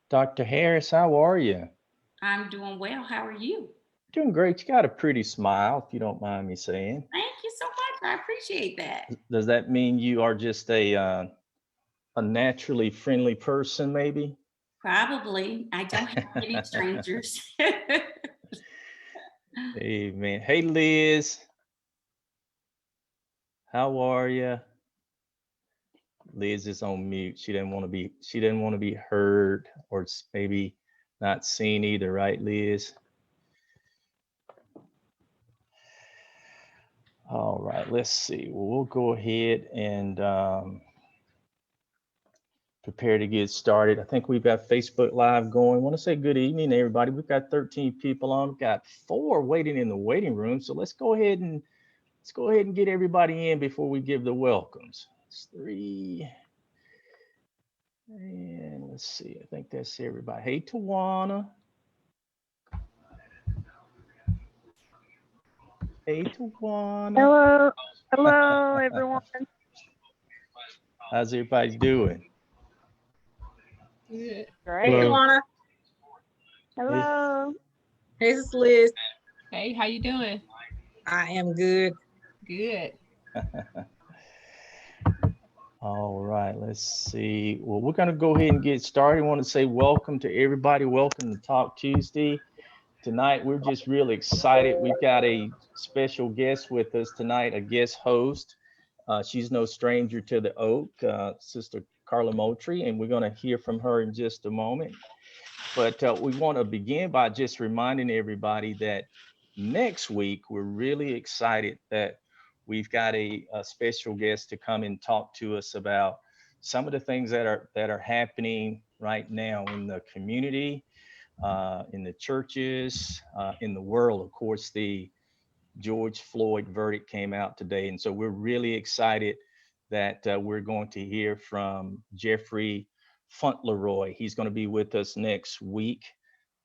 Dr. Harris, how are you? I'm doing well. How are you? Doing great. You got a pretty smile, if you don't mind me saying. Thank you so much. I appreciate that. Does that mean you are just a naturally friendly person, maybe? Probably. I don't have many strangers. Amen. Hey, Liz, how are you? Liz is on mute. She didn't want to be heard or maybe not seen either, right, Liz? All right, let's see. Well, we'll go ahead and prepare to get started. I think we've got Facebook Live going. I want to say good evening, everybody. We've got 13 people on. We've got 4 waiting in the waiting room. So let's go ahead and get everybody in before we give the welcomes. It's 3. And let's see. I think that's everybody. Hey, Tawana. Hey, Tawana. Hello, hello everyone. How's everybody doing? Good. Great. Hey, Hello. Luana. Hey. Hello. Hey, this is Liz. Hey, how you doing? I am good. Good. All right, let's see. Well, we're going to go ahead and get started. I want to say welcome to everybody. Welcome to Talk Tuesday. Tonight, we're just really excited. We've got a special guest with us tonight, a guest host. She's no stranger to the Oak, Sister Carla Moultrie, and we're going to hear from her in just a moment. But we want to begin by just reminding everybody that next week, we're really excited that we've got a special guest to come and talk to us about some of the things that are happening right now in the community, in the churches, in the world. Of course, the George Floyd verdict came out today, and so we're really excited that we're going to hear from Jeffrey Fauntleroy. He's going to be with us next week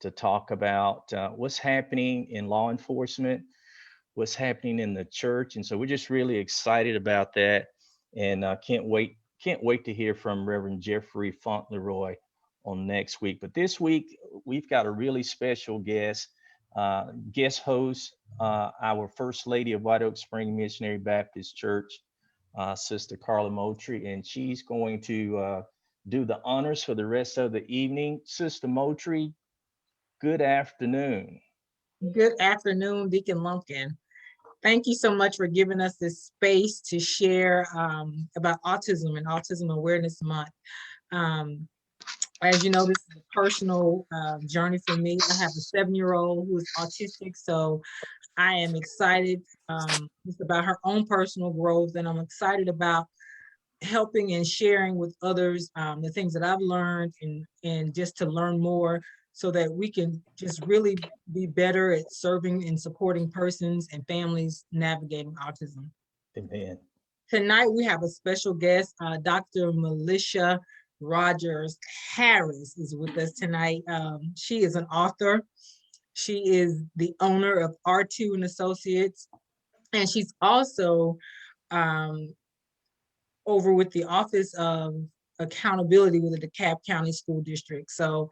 to talk about what's happening in law enforcement, what's happening in the church, and so we're just really excited about that, and can't wait to hear from Reverend Jeffrey Fauntleroy on next week. But this week we've got a really special guest host, our First Lady of White Oak Spring Missionary Baptist Church, Sister Carla Moultrie, and she's going to do the honors for the rest of the evening. Sister Moultrie, good afternoon. Good afternoon, Deacon Lumpkin. Thank you so much for giving us this space to share about autism and Autism Awareness Month. Um, as you know, this is a personal journey for me. I have a 7-year-old who is autistic, so I am excited just about her own personal growth, and I'm excited about helping and sharing with others the things that I've learned and just to learn more so that we can just really be better at serving and supporting persons and families navigating autism. Amen. Tonight we have a special guest, Dr. Melisha Rogers Harris is with us tonight. She is an author. She is the owner of R2 and Associates, and she's also over with the Office of Accountability with the DeKalb County School District. So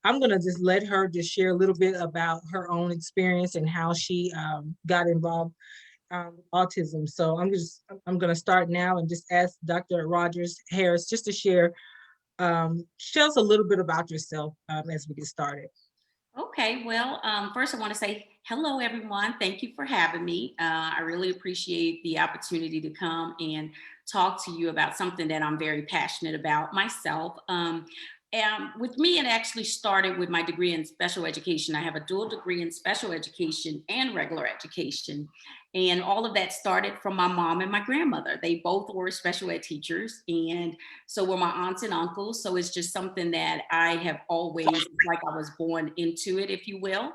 I'm gonna just let her just share a little bit about her own experience and how she got involved autism. So I'm gonna start now and just ask Dr. Rogers Harris just to share, tell us a little bit about yourself as we get started. Okay, well, first I want to say hello, everyone. Thank you for having me. I really appreciate the opportunity to come and talk to you about something that I'm very passionate about myself. And with me, it actually started with my degree in special education. I have a dual degree in special education and regular education. And all of that started from my mom and my grandmother. They both were special ed teachers. And so were my aunts and uncles. So it's just something that I have always, like I was born into it, if you will.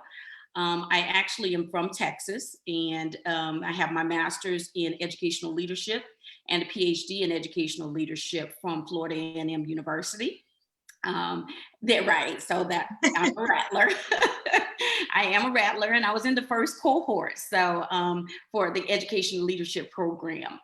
I actually am from Texas, and I have my master's in educational leadership and a PhD in educational leadership from Florida A&M University. They're right. So that I'm a rattler. I am a rattler, and I was in the first cohort. So for the education leadership program.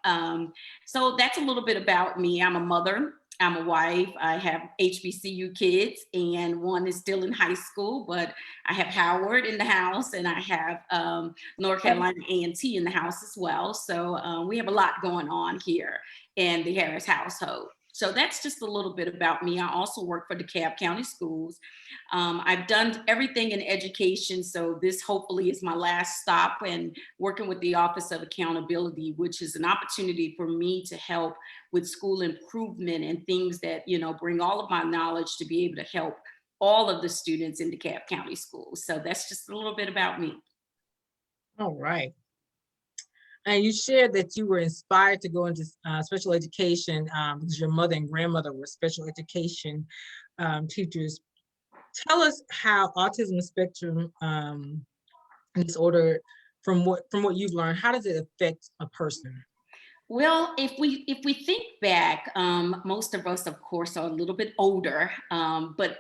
So that's a little bit about me. I'm a mother. I'm a wife. I have HBCU kids, and one is still in high school, but I have Howard in the house, and I have North Carolina A&T in the house as well. So we have a lot going on here in the Harris household. So that's just a little bit about me. I also work for the DeKalb County Schools. I've done everything in education, so this hopefully is my last stop, and working with the Office of Accountability, which is an opportunity for me to help with school improvement and things that, you know, bring all of my knowledge to be able to help all of the students in DeKalb County Schools. So that's just a little bit about me. All right. And you shared that you were inspired to go into special education because your mother and grandmother were special education teachers. Tell us how autism spectrum disorder, from what you've learned, how does it affect a person? Well, if we think back, most of us, of course, are a little bit older, but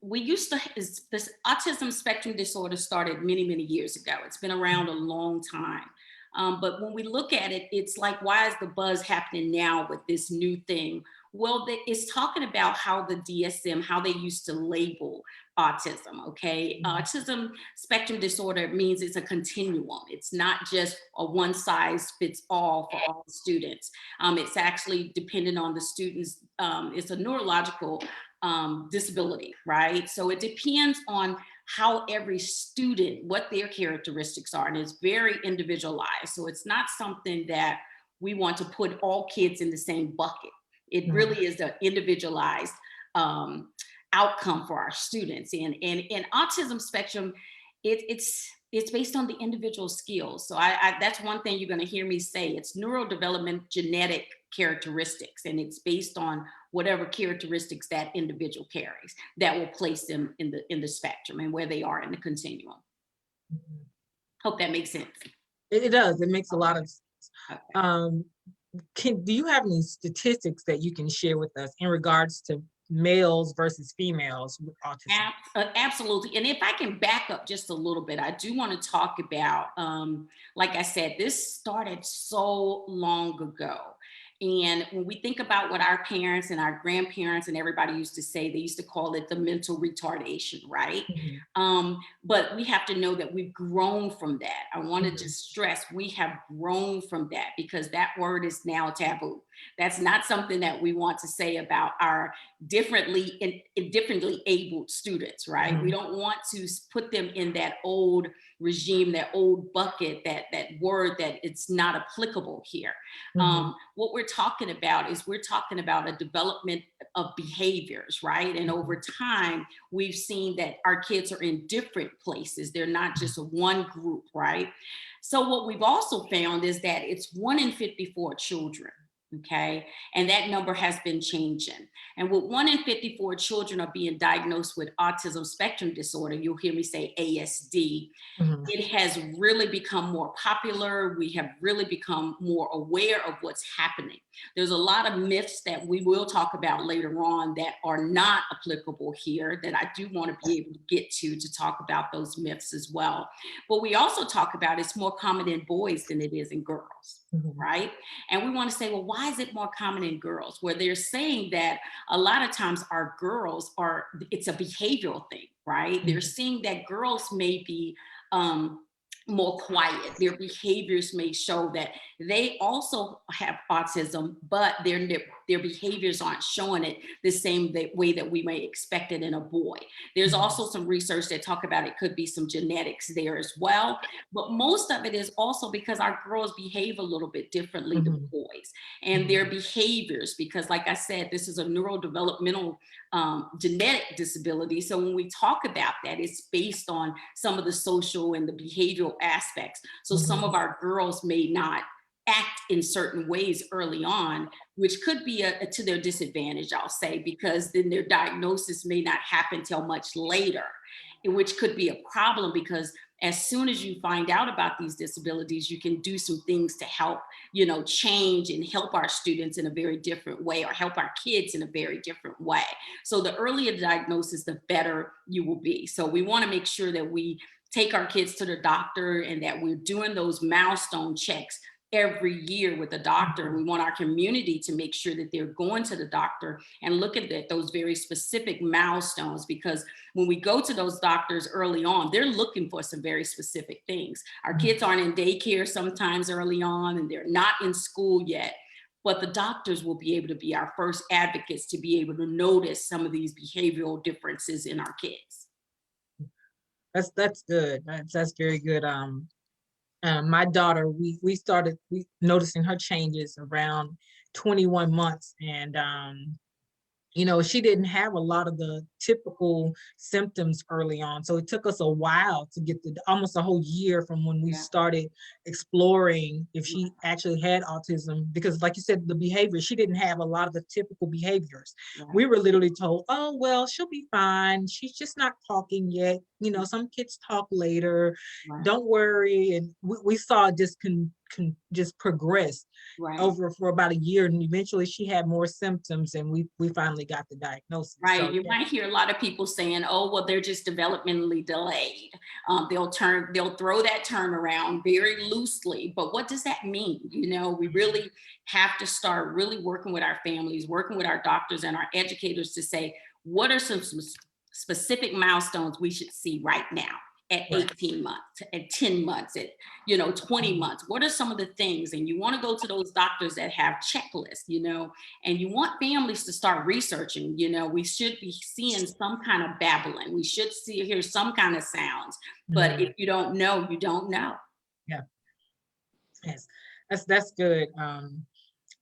we used to, this autism spectrum disorder started many years ago. It's been around a long time. But when we look at it, it's like, why is the buzz happening now with this new thing? Well, it's talking about how the DSM, how they used to label autism, okay? Autism spectrum disorder means it's a continuum. It's not just a one size fits all for all students. It's actually dependent on the students. It's a neurological disability, right? So it depends on how every student, what their characteristics are, and it's very individualized. So it's not something that we want to put all kids in the same bucket. It really is an individualized outcome for our students. And autism spectrum, it's based on the individual skills. So that's one thing you're going to hear me say. It's neurodevelopment genetic characteristics, and it's based on whatever characteristics that individual carries that will place them in the spectrum and where they are in the continuum. Hope that makes sense. It does. It makes a lot of sense. Okay. Do you have any statistics that you can share with us in regards to males versus females with autism? Absolutely. And if I can back up just a little bit, I do want to talk about, like I said, this started so long ago. And when we think about what our parents and our grandparents and everybody used to say, they used to call it the mental retardation, right? But we have to know that we've grown from that. I want to just stress, we have grown from that, because that word is now taboo. That's not something that we want to say about our differently abled students, right? We don't want to put them in that old regime, that old bucket, that word that it's not applicable here. What we're talking about is we're talking about a development of behaviors, right? And over time, we've seen that our kids are in different places. They're not just one group, right? So what we've also found is that it's 1 in 54 children. Okay. And that number has been changing. And with 1 in 54 children are being diagnosed with autism spectrum disorder, you'll hear me say ASD. It has really become more popular. We have really become more aware of what's happening. There's a lot of myths that we will talk about later on that are not applicable here, that I do want to be able to get to talk about those myths as well. But we also talk about it's more common in boys than it is in girls, right? And we want to say, well, why is it more common in girls? Where they're saying that a lot of times our girls it's a behavioral thing, right? They're seeing that girls may be more quiet. Their behaviors may show that they also have autism, but their behaviors aren't showing it the same way that we may expect it in a boy. There's also some research that talk about it could be some genetics there as well, but most of it is also because our girls behave a little bit differently than boys, and their behaviors, because like I said, this is a neurodevelopmental genetic disability. So when we talk about that, it's based on some of the social and the behavioral aspects. So some of our girls may not act in certain ways early on, which could be to their disadvantage, I'll say, because then their diagnosis may not happen till much later, which could be a problem, because as soon as you find out about these disabilities, you can do some things to help, change and help our students in a very different way, or help our kids in a very different way. So the earlier the diagnosis, the better you will be. So we want to make sure that we take our kids to the doctor and that we're doing those milestone checks every year with the doctor. We want our community to make sure that they're going to the doctor and look at those very specific milestones, because when we go to those doctors early on, they're looking for some very specific things. Our kids aren't in daycare sometimes early on, and they're not in school yet. But the doctors will be able to be our first advocates to be able to notice some of these behavioral differences in our kids. That's good. That's very good. My daughter, we started noticing her changes around 21 months, and you know, she didn't have a lot of the typical symptoms early on. So it took us a while to get almost a whole year from when we started exploring if she actually had autism, because like you said, the behavior, she didn't have a lot of the typical behaviors. We were literally told, oh, well, she'll be fine. She's just not talking yet. You know, some kids talk later. Don't worry. And we saw it just just progress over for about a year, and eventually she had more symptoms, and we finally got the diagnosis. So, you might hear a lot of people saying, oh, well, they're just developmentally delayed. They'll throw that term around very loosely, but what does that mean? You know, we really have to start really working with our families, working with our doctors and our educators to say, what are some specific milestones we should see right now at 18 months, at 10 months, at 20 months? What are some of the things? And you want to go to those doctors that have checklists, and you want families to start researching. We should be seeing some kind of babbling. We should hear some kind of sounds. But if you don't know, you don't know. Yeah. Yes, that's good.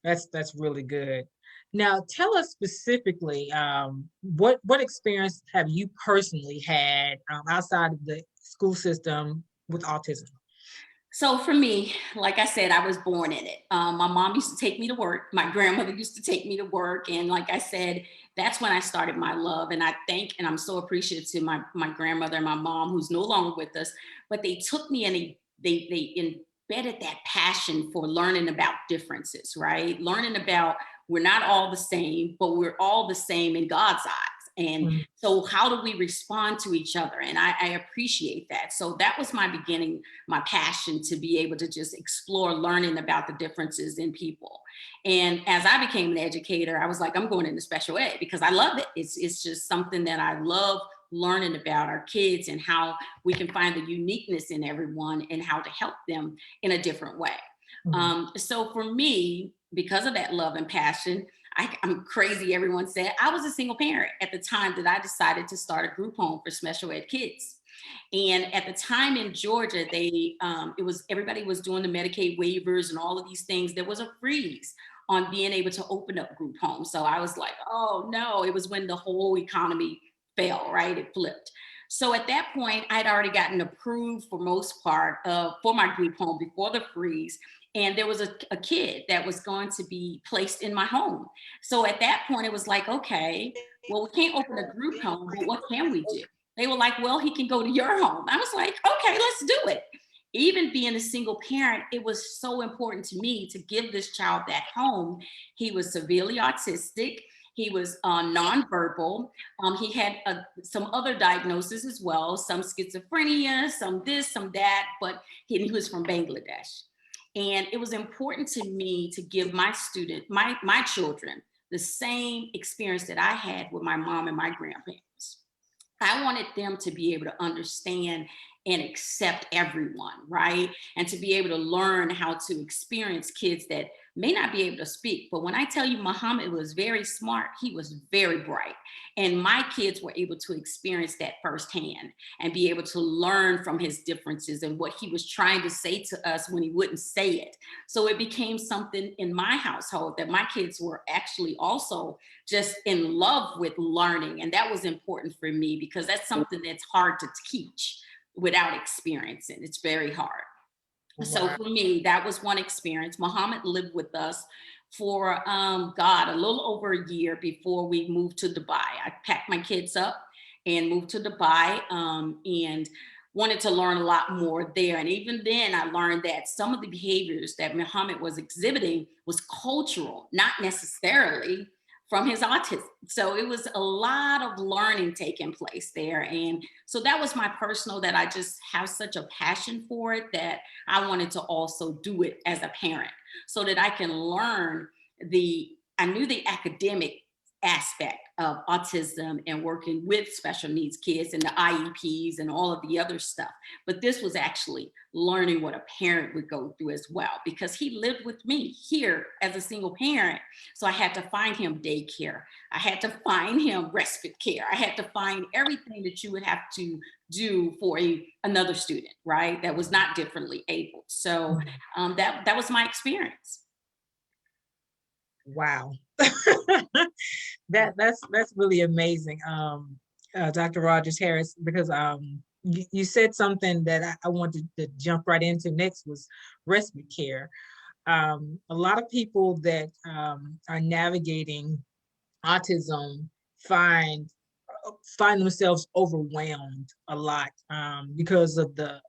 That's really good. Now, tell us specifically, what experience have you personally had outside of the school system with autism? So for me, like I said, I was born in it. My mom used to take me to work. My grandmother used to take me to work. And like I said, that's when I started my love. And I thank, and I'm so appreciative to my grandmother and my mom, who's no longer with us, but they took me and they embedded that passion for learning about differences, right? Learning about we're not all the same, but we're all the same in God's eyes. And so how do we respond to each other? And I appreciate that. So that was my beginning, my passion to be able to just explore learning about the differences in people. And as I became an educator, I was like, I'm going into special ed because I love it. It's just something that I love, learning about our kids and how we can find the uniqueness in everyone and how to help them in a different way. So for me, because of that love and passion, I'm crazy, everyone said, I was a single parent at the time that I decided to start a group home for special ed kids. And at the time in Georgia, everybody was doing the Medicaid waivers and all of these things. There was a freeze on being able to open up group homes. So I was like, oh no, it was when the whole economy fell, right? It flipped. So at that point, I'd already gotten approved for most part for my group home before the freeze. And there was a kid that was going to be placed in my home. So at that point, it was like, okay, well, we can't open a group home, but what can we do? They were like, well, he can go to your home. I was like, okay, let's do it. Even being a single parent, it was so important to me to give this child that home. He was severely autistic. He was nonverbal. He had some other diagnoses as well, some schizophrenia, some this, some that, but he was from Bangladesh. And it was important to me to give my children, the same experience that I had with my mom and my grandparents. I wanted them to be able to understand and accept everyone, right? And to be able to learn how to experience kids that may not be able to speak. But when I tell you Muhammad was very smart, he was very bright. And my kids were able to experience that firsthand and be able to learn from his differences and what he was trying to say to us when he wouldn't say it. So it became something in my household that my kids were actually also just in love with learning. And that was important for me because that's something that's hard to teach without experiencing. It's very hard. Wow. So for me, that was one experience. Muhammad lived with us for, a little over a year before we moved to Dubai. I packed my kids up and moved to Dubai and wanted to learn a lot more there. And even then I learned that some of the behaviors that Muhammad was exhibiting was cultural, not necessarily from his autism. So it was a lot of learning taking place there. And so that was my personal, that I just have such a passion for it, that I wanted to also do it as a parent so that I can learn I knew the academic aspect of autism and working with special needs kids and the IEPs and all of the other stuff. But this was actually learning what a parent would go through as well, because he lived with me here as a single parent. So I had to find him daycare. I had to find him respite care. I had to find everything that you would have to do for another student, right? That was not differently able. So that was my experience. Wow. That's really amazing, Dr. Rogers Harris, because you said something that I wanted to jump right into next, was respite care. A lot of people that are navigating autism find themselves overwhelmed a lot, because of the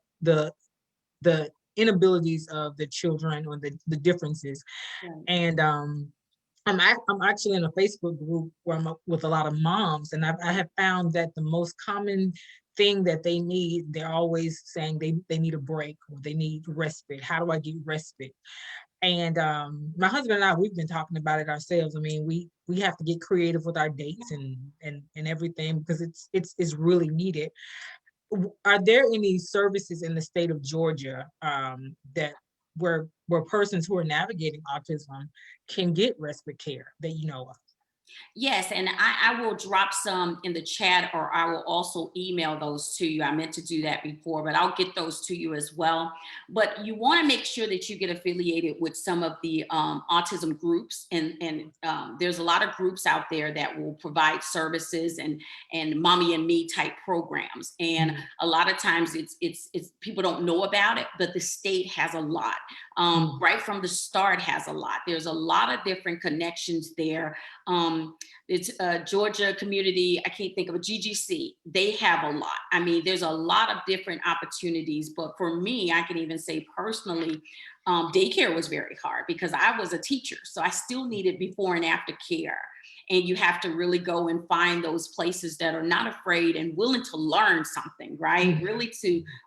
inabilities of the children, or the differences. Right. And I'm actually in a Facebook group where I'm with a lot of moms, and I have found that the most common thing that they need, they're always saying they need a break, or they need respite. How do I get respite? And my husband and I, we've been talking about it ourselves. I mean, we have to get creative with our dates and everything, because it's really needed. Are there any services in the state of Georgia that where persons who are navigating autism can get respite care that you know of? Yes, and I will drop some in the chat, or I will also email those to you. I meant to do that before, but I'll get those to you as well. But you want to make sure that you get affiliated with some of the autism groups, and there's a lot of groups out there that will provide services and mommy and me type programs. And a lot of times it's people don't know about it, but the state has a lot. Right from the start has a lot. There's a lot of different connections there. It's Georgia Community, I can't think of a GGC. They have a lot. I mean, there's a lot of different opportunities, but for me, I can even say personally, daycare was very hard because I was a teacher. So I still needed before and after care. And you have to really go and find those places that are not afraid and willing to learn something, right? Really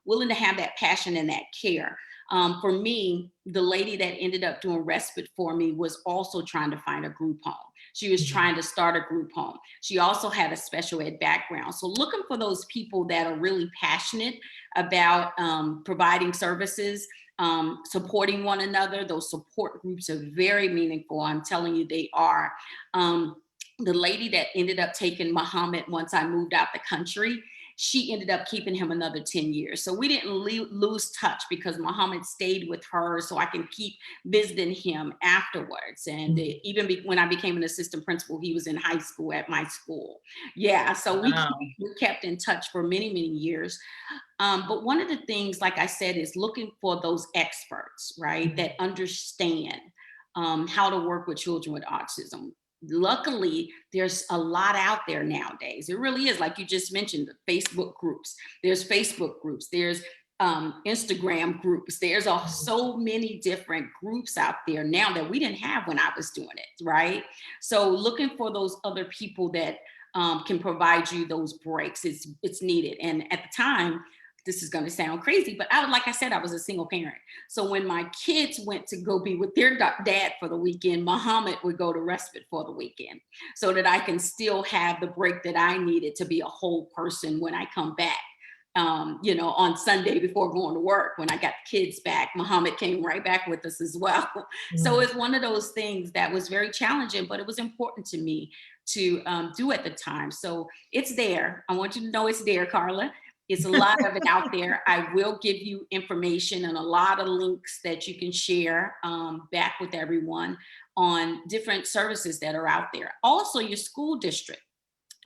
willing to have that passion and that care. For me, the lady that ended up doing respite for me was also trying to find a group home. She was trying to start a group home. She also had a special ed background. So looking for those people that are really passionate about providing services, supporting one another. Those support groups are very meaningful. I'm telling you, they are. The lady that ended up taking Muhammad once I moved out the country, she ended up keeping him another 10 years. So we didn't lose touch because Muhammad stayed with her, so I can keep visiting him afterwards. And even when I became an assistant principal, he was in high school at my school. Yeah, so we kept in touch for many, many years. But one of the things, like I said, is looking for those experts, right, that understand how to work with children with autism. Luckily, there's a lot out there nowadays. It really is, like you just mentioned, the Facebook groups. There's Facebook groups. There's Instagram groups. There's so many different groups out there now that we didn't have when I was doing it, right? So looking for those other people that can provide you those breaks, it's needed. And at the time, this is going to sound crazy, but like I said, I was a single parent. So when my kids went to go be with their dad for the weekend, Muhammad would go to respite for the weekend so that I can still have the break that I needed to be a whole person when I come back. On Sunday before going to work, when I got the kids back, Muhammad came right back with us as well. So it's one of those things that was very challenging, but it was important to me to do at the time. So it's there. I want you to know it's there, Carla. It's a lot of it out there. I will give you information and a lot of links that you can share back with everyone on different services that are out there. Also, your school district.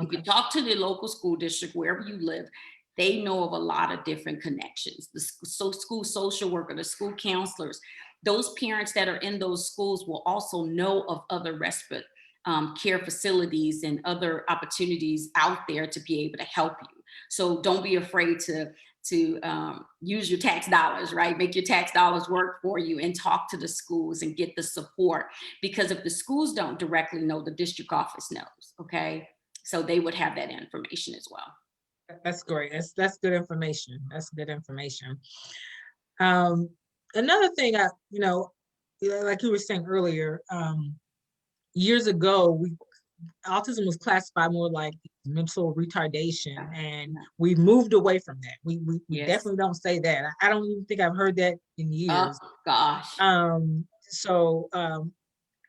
If you talk to the local school district, wherever you live, they know of a lot of different connections. The school social worker, the school counselors, those parents that are in those schools will also know of other respite care facilities and other opportunities out there to be able to help you. So don't be afraid to use your tax dollars, right? Make your tax dollars work for you and talk to the schools and get the support. Because if the schools don't directly know, the district office knows, okay? So they would have that information as well. That's great. That's good information. That's good information. Another thing, like you were saying earlier, years ago, autism was classified more like mental retardation, and we moved away from that. We Yes. definitely don't say that. I don't even think I've heard that in years. Oh, gosh.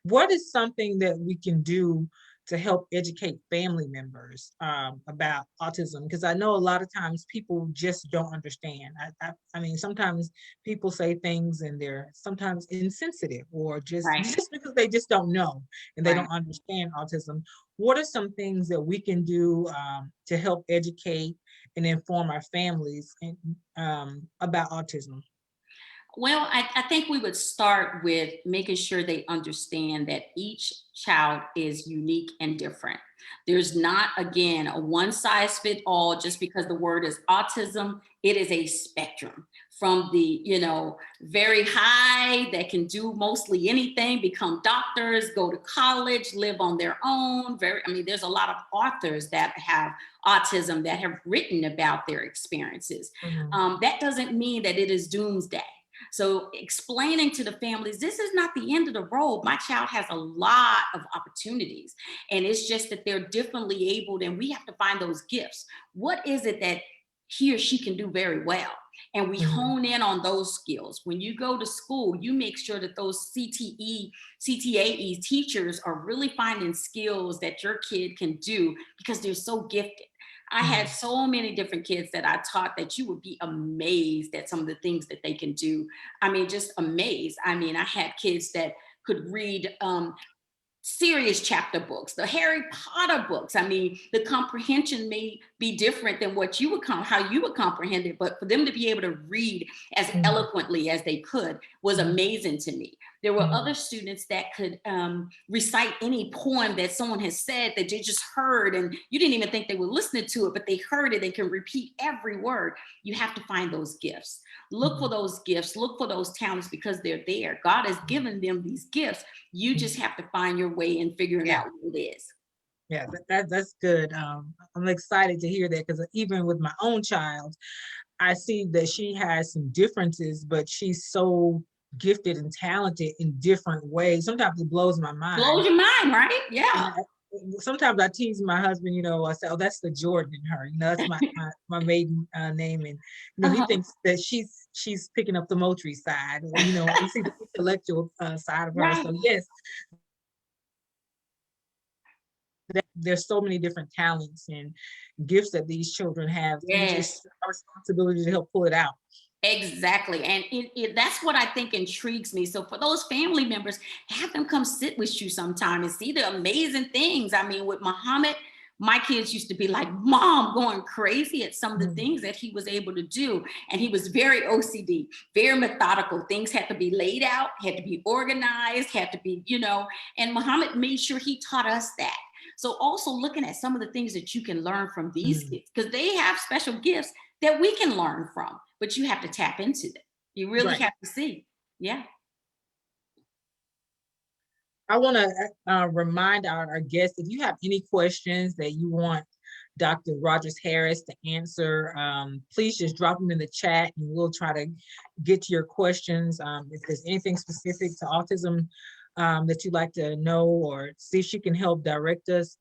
What is something that we can do to help educate family members about autism? Because I know a lot of times people just don't understand. I mean, sometimes people say things and they're sometimes insensitive, or just because they just don't know and they don't understand autism. What are some things that we can do to help educate and inform our families about autism? Well, I think we would start with making sure they understand that each child is unique and different. There's not, again, a one size fit all. Just because the word is autism, it is a spectrum from the, very high that can do mostly anything, become doctors, go to college, live on their own. There's a lot of authors that have autism that have written about their experiences. Mm-hmm. That doesn't mean that it is doomsday. So explaining to the families, this is not the end of the road. My child has a lot of opportunities, and it's just that they're differently abled, and we have to find those gifts. What is it that he or she can do very well? And we hone in on those skills. When you go to school, you make sure that those CTAE teachers are really finding skills that your kid can do, because they're so gifted. I had so many different kids that I taught that you would be amazed at some of the things that they can do. Just amazed. I had kids that could read serious chapter books, the Harry Potter books. The comprehension may be different than how you would comprehend it, but for them to be able to read as eloquently as they could was amazing to me. There were other students that could recite any poem that someone has said that they just heard, and you didn't even think they were listening to it, but they heard it. They can repeat every word. You have to find those gifts. Look for those gifts. Look for those talents, because they're there. God has given them these gifts. You just have to find your way in figuring out what it is. Yeah, that's good. I'm excited to hear that, because even with my own child, I see that she has some differences, but she's so gifted and talented in different ways. Sometimes it blows my mind. Blows your mind, right? Yeah. Sometimes I tease my husband, I say, oh, that's the Jordan in her. That's my maiden name. And he thinks that she's picking up the Moultrie side, you see the intellectual side of her. Right. So yes, there's so many different talents and gifts that these children have. Yes. It's our responsibility to help pull it out. Exactly. And that's what I think intrigues me. So for those family members, have them come sit with you sometime and see the amazing things. With Muhammad, my kids used to be like, Mom, going crazy at some of the things that he was able to do. And he was very OCD, very methodical. Things had to be laid out, had to be organized, had to be, and Muhammad made sure he taught us that. So also looking at some of the things that you can learn from these kids, because they have special gifts that we can learn from, but you have to tap into them. You really have to see. Yeah. I want to remind our guests, if you have any questions that you want Dr. Rogers Harris to answer, please just drop them in the chat and we'll try to get to your questions. If there's anything specific to autism that you'd like to know, or see if she can help direct us.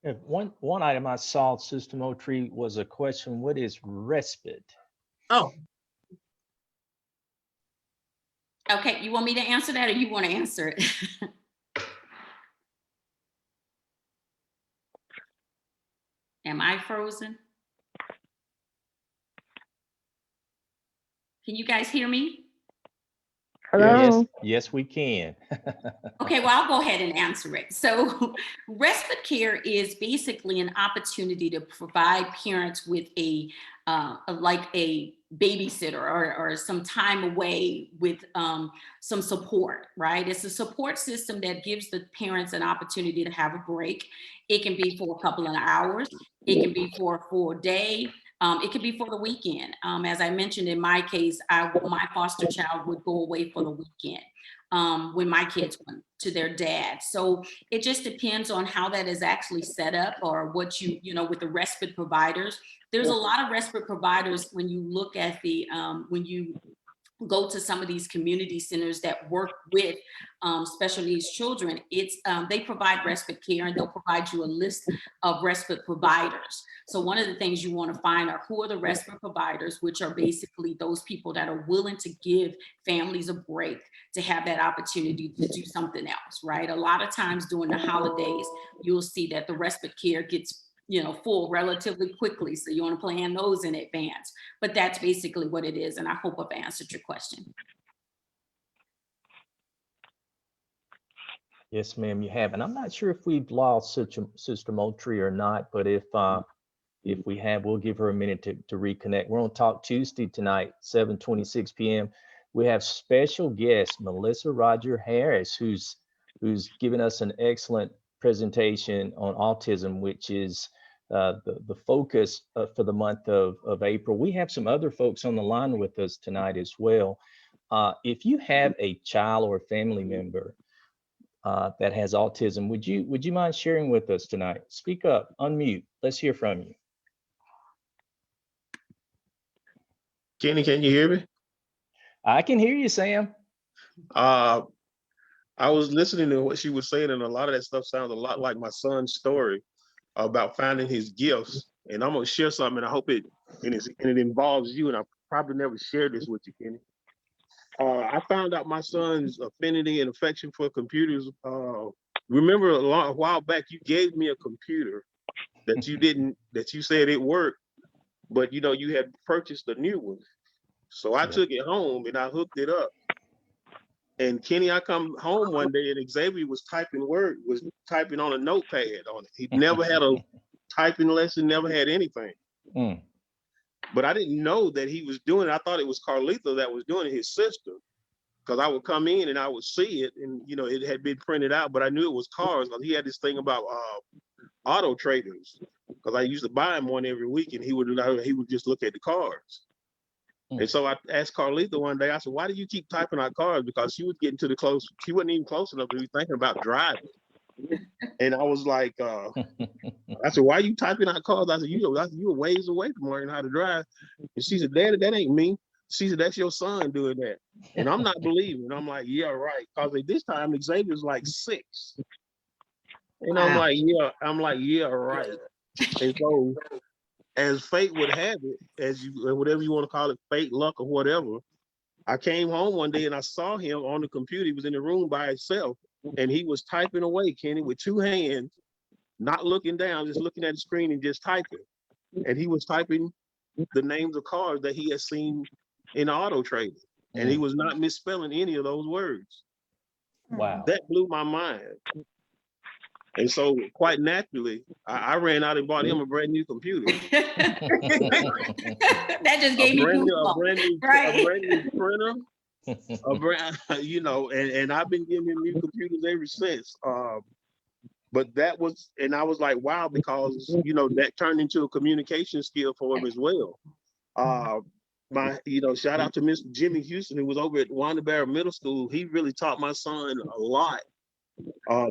One item I saw, Sister Moultrie, was a question: what is respite? Oh. Okay, you want me to answer that, or you want to answer it? Am I frozen? Can you guys hear me? Hello. Yes, we can. Okay, well, I'll go ahead and answer it. So respite care is basically an opportunity to provide parents with a babysitter or some time away with some support, right? It's a support system that gives the parents an opportunity to have a break. It can be for a couple of hours. It can be for a full day. It could be for the weekend. As I mentioned, in my case, my foster child would go away for the weekend when my kids went to their dad. So it just depends on how that is actually set up, or what with the respite providers. There's a lot of respite providers when you look at when you go to some of these community centers that work with special needs children. They provide respite care, and they'll provide you a list of respite providers. So one of the things you want to find are who are the respite providers, which are basically those people that are willing to give families a break to have that opportunity to do something else, right? A lot of times during the holidays, you'll see that the respite care gets full relatively quickly. So you want to plan those in advance. But that's basically what it is. And I hope I've answered your question. Yes, ma'am, you have. And I'm not sure if we've lost Sister Moultrie or not, but if we have, we'll give her a minute to reconnect. We're on Talk Tuesday tonight, 7:26 p.m. We have special guest, Melissa Roger Harris, who's given us an excellent presentation on autism, which is the focus for the month of April. We have some other folks on the line with us tonight as well. If you have a child or a family member that has autism, would you mind sharing with us tonight? Speak up, unmute. Let's hear from you. Kenny, can you hear me? I can hear you, Sam. I was listening to what she was saying, and a lot of that stuff sounds a lot like my son's story about finding his gifts. And I'm gonna share something, and I hope it involves you. And I probably never shared this with you, Kenny. I found out my son's affinity and affection for computers. Remember a while back, you gave me a computer that you said it worked, but you had purchased a new one. So I took it home and I hooked it up. And Kenny, I come home one day and Xavier was typing on a notepad on it. He never had a typing lesson, never had anything. Mm. But I didn't know that he was doing it. I thought it was Carlita that was doing it, his sister. Because I would come in and I would see it, and it had been printed out, but I knew it was cars because he had this thing about auto traders. Because I used to buy him one every week, and he would just look at the cars. And so I asked Carlita one day, I said, why do you keep typing out cars? Because she was getting she wasn't even close enough to be thinking about driving. And I was like, I said, why are you typing out cars? I said, you were ways away from learning how to drive. And she said, Daddy, that ain't me. She said, that's your son doing that. And I'm not believing. I'm like, yeah, right. Because at this time, Xavier's like 6. And wow. I'm like, yeah, right. And so as fate would have it, whatever you want to call it, fate, luck, or whatever, I came home one day and I saw him on the computer. He was in the room by himself, and he was typing away, Kenny, with 2 hands, not looking down, just looking at the screen and just typing. And he was typing the names of cars that he had seen in auto trading, and he was not misspelling any of those words. Wow. That blew my mind. And so quite naturally, I ran out and bought him a brand new computer. That just gave me a brand new printer, and I've been giving him new computers ever since. But that was, and I was like, wow, because that turned into a communication skill for him as well. Shout out to Mr. Jimmy Houston, who was over at Wanda Barrett Middle School. He really taught my son a lot.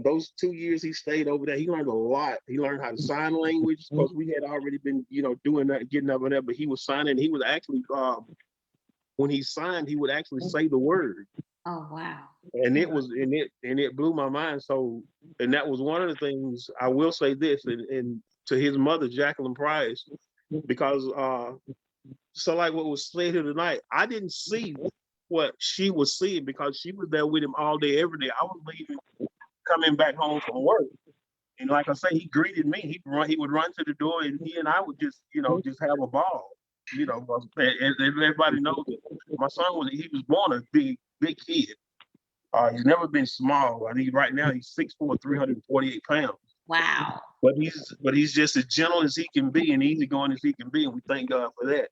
Those 2 years he stayed over there, he learned a lot. He learned how to sign language, because we had already been, doing that, getting over there, but he was signing. He was actually, when he signed, he would actually say the word. Oh, wow. And it blew my mind. So, and that was one of the things. I will say this, and to his mother, Jacqueline Price, because so like what was said here tonight, I didn't see what she was seeing because she was there with him all day, every day. I was leaving, coming back home from work. And like I say, he greeted me. He would run to the door, and he and I would just have a ball. And everybody knows it. My son he was born a big kid. He's never been small. I think right now he's 6'4", 348 pounds. Wow. But he's just as gentle as he can be and easygoing as he can be, and we thank God for that.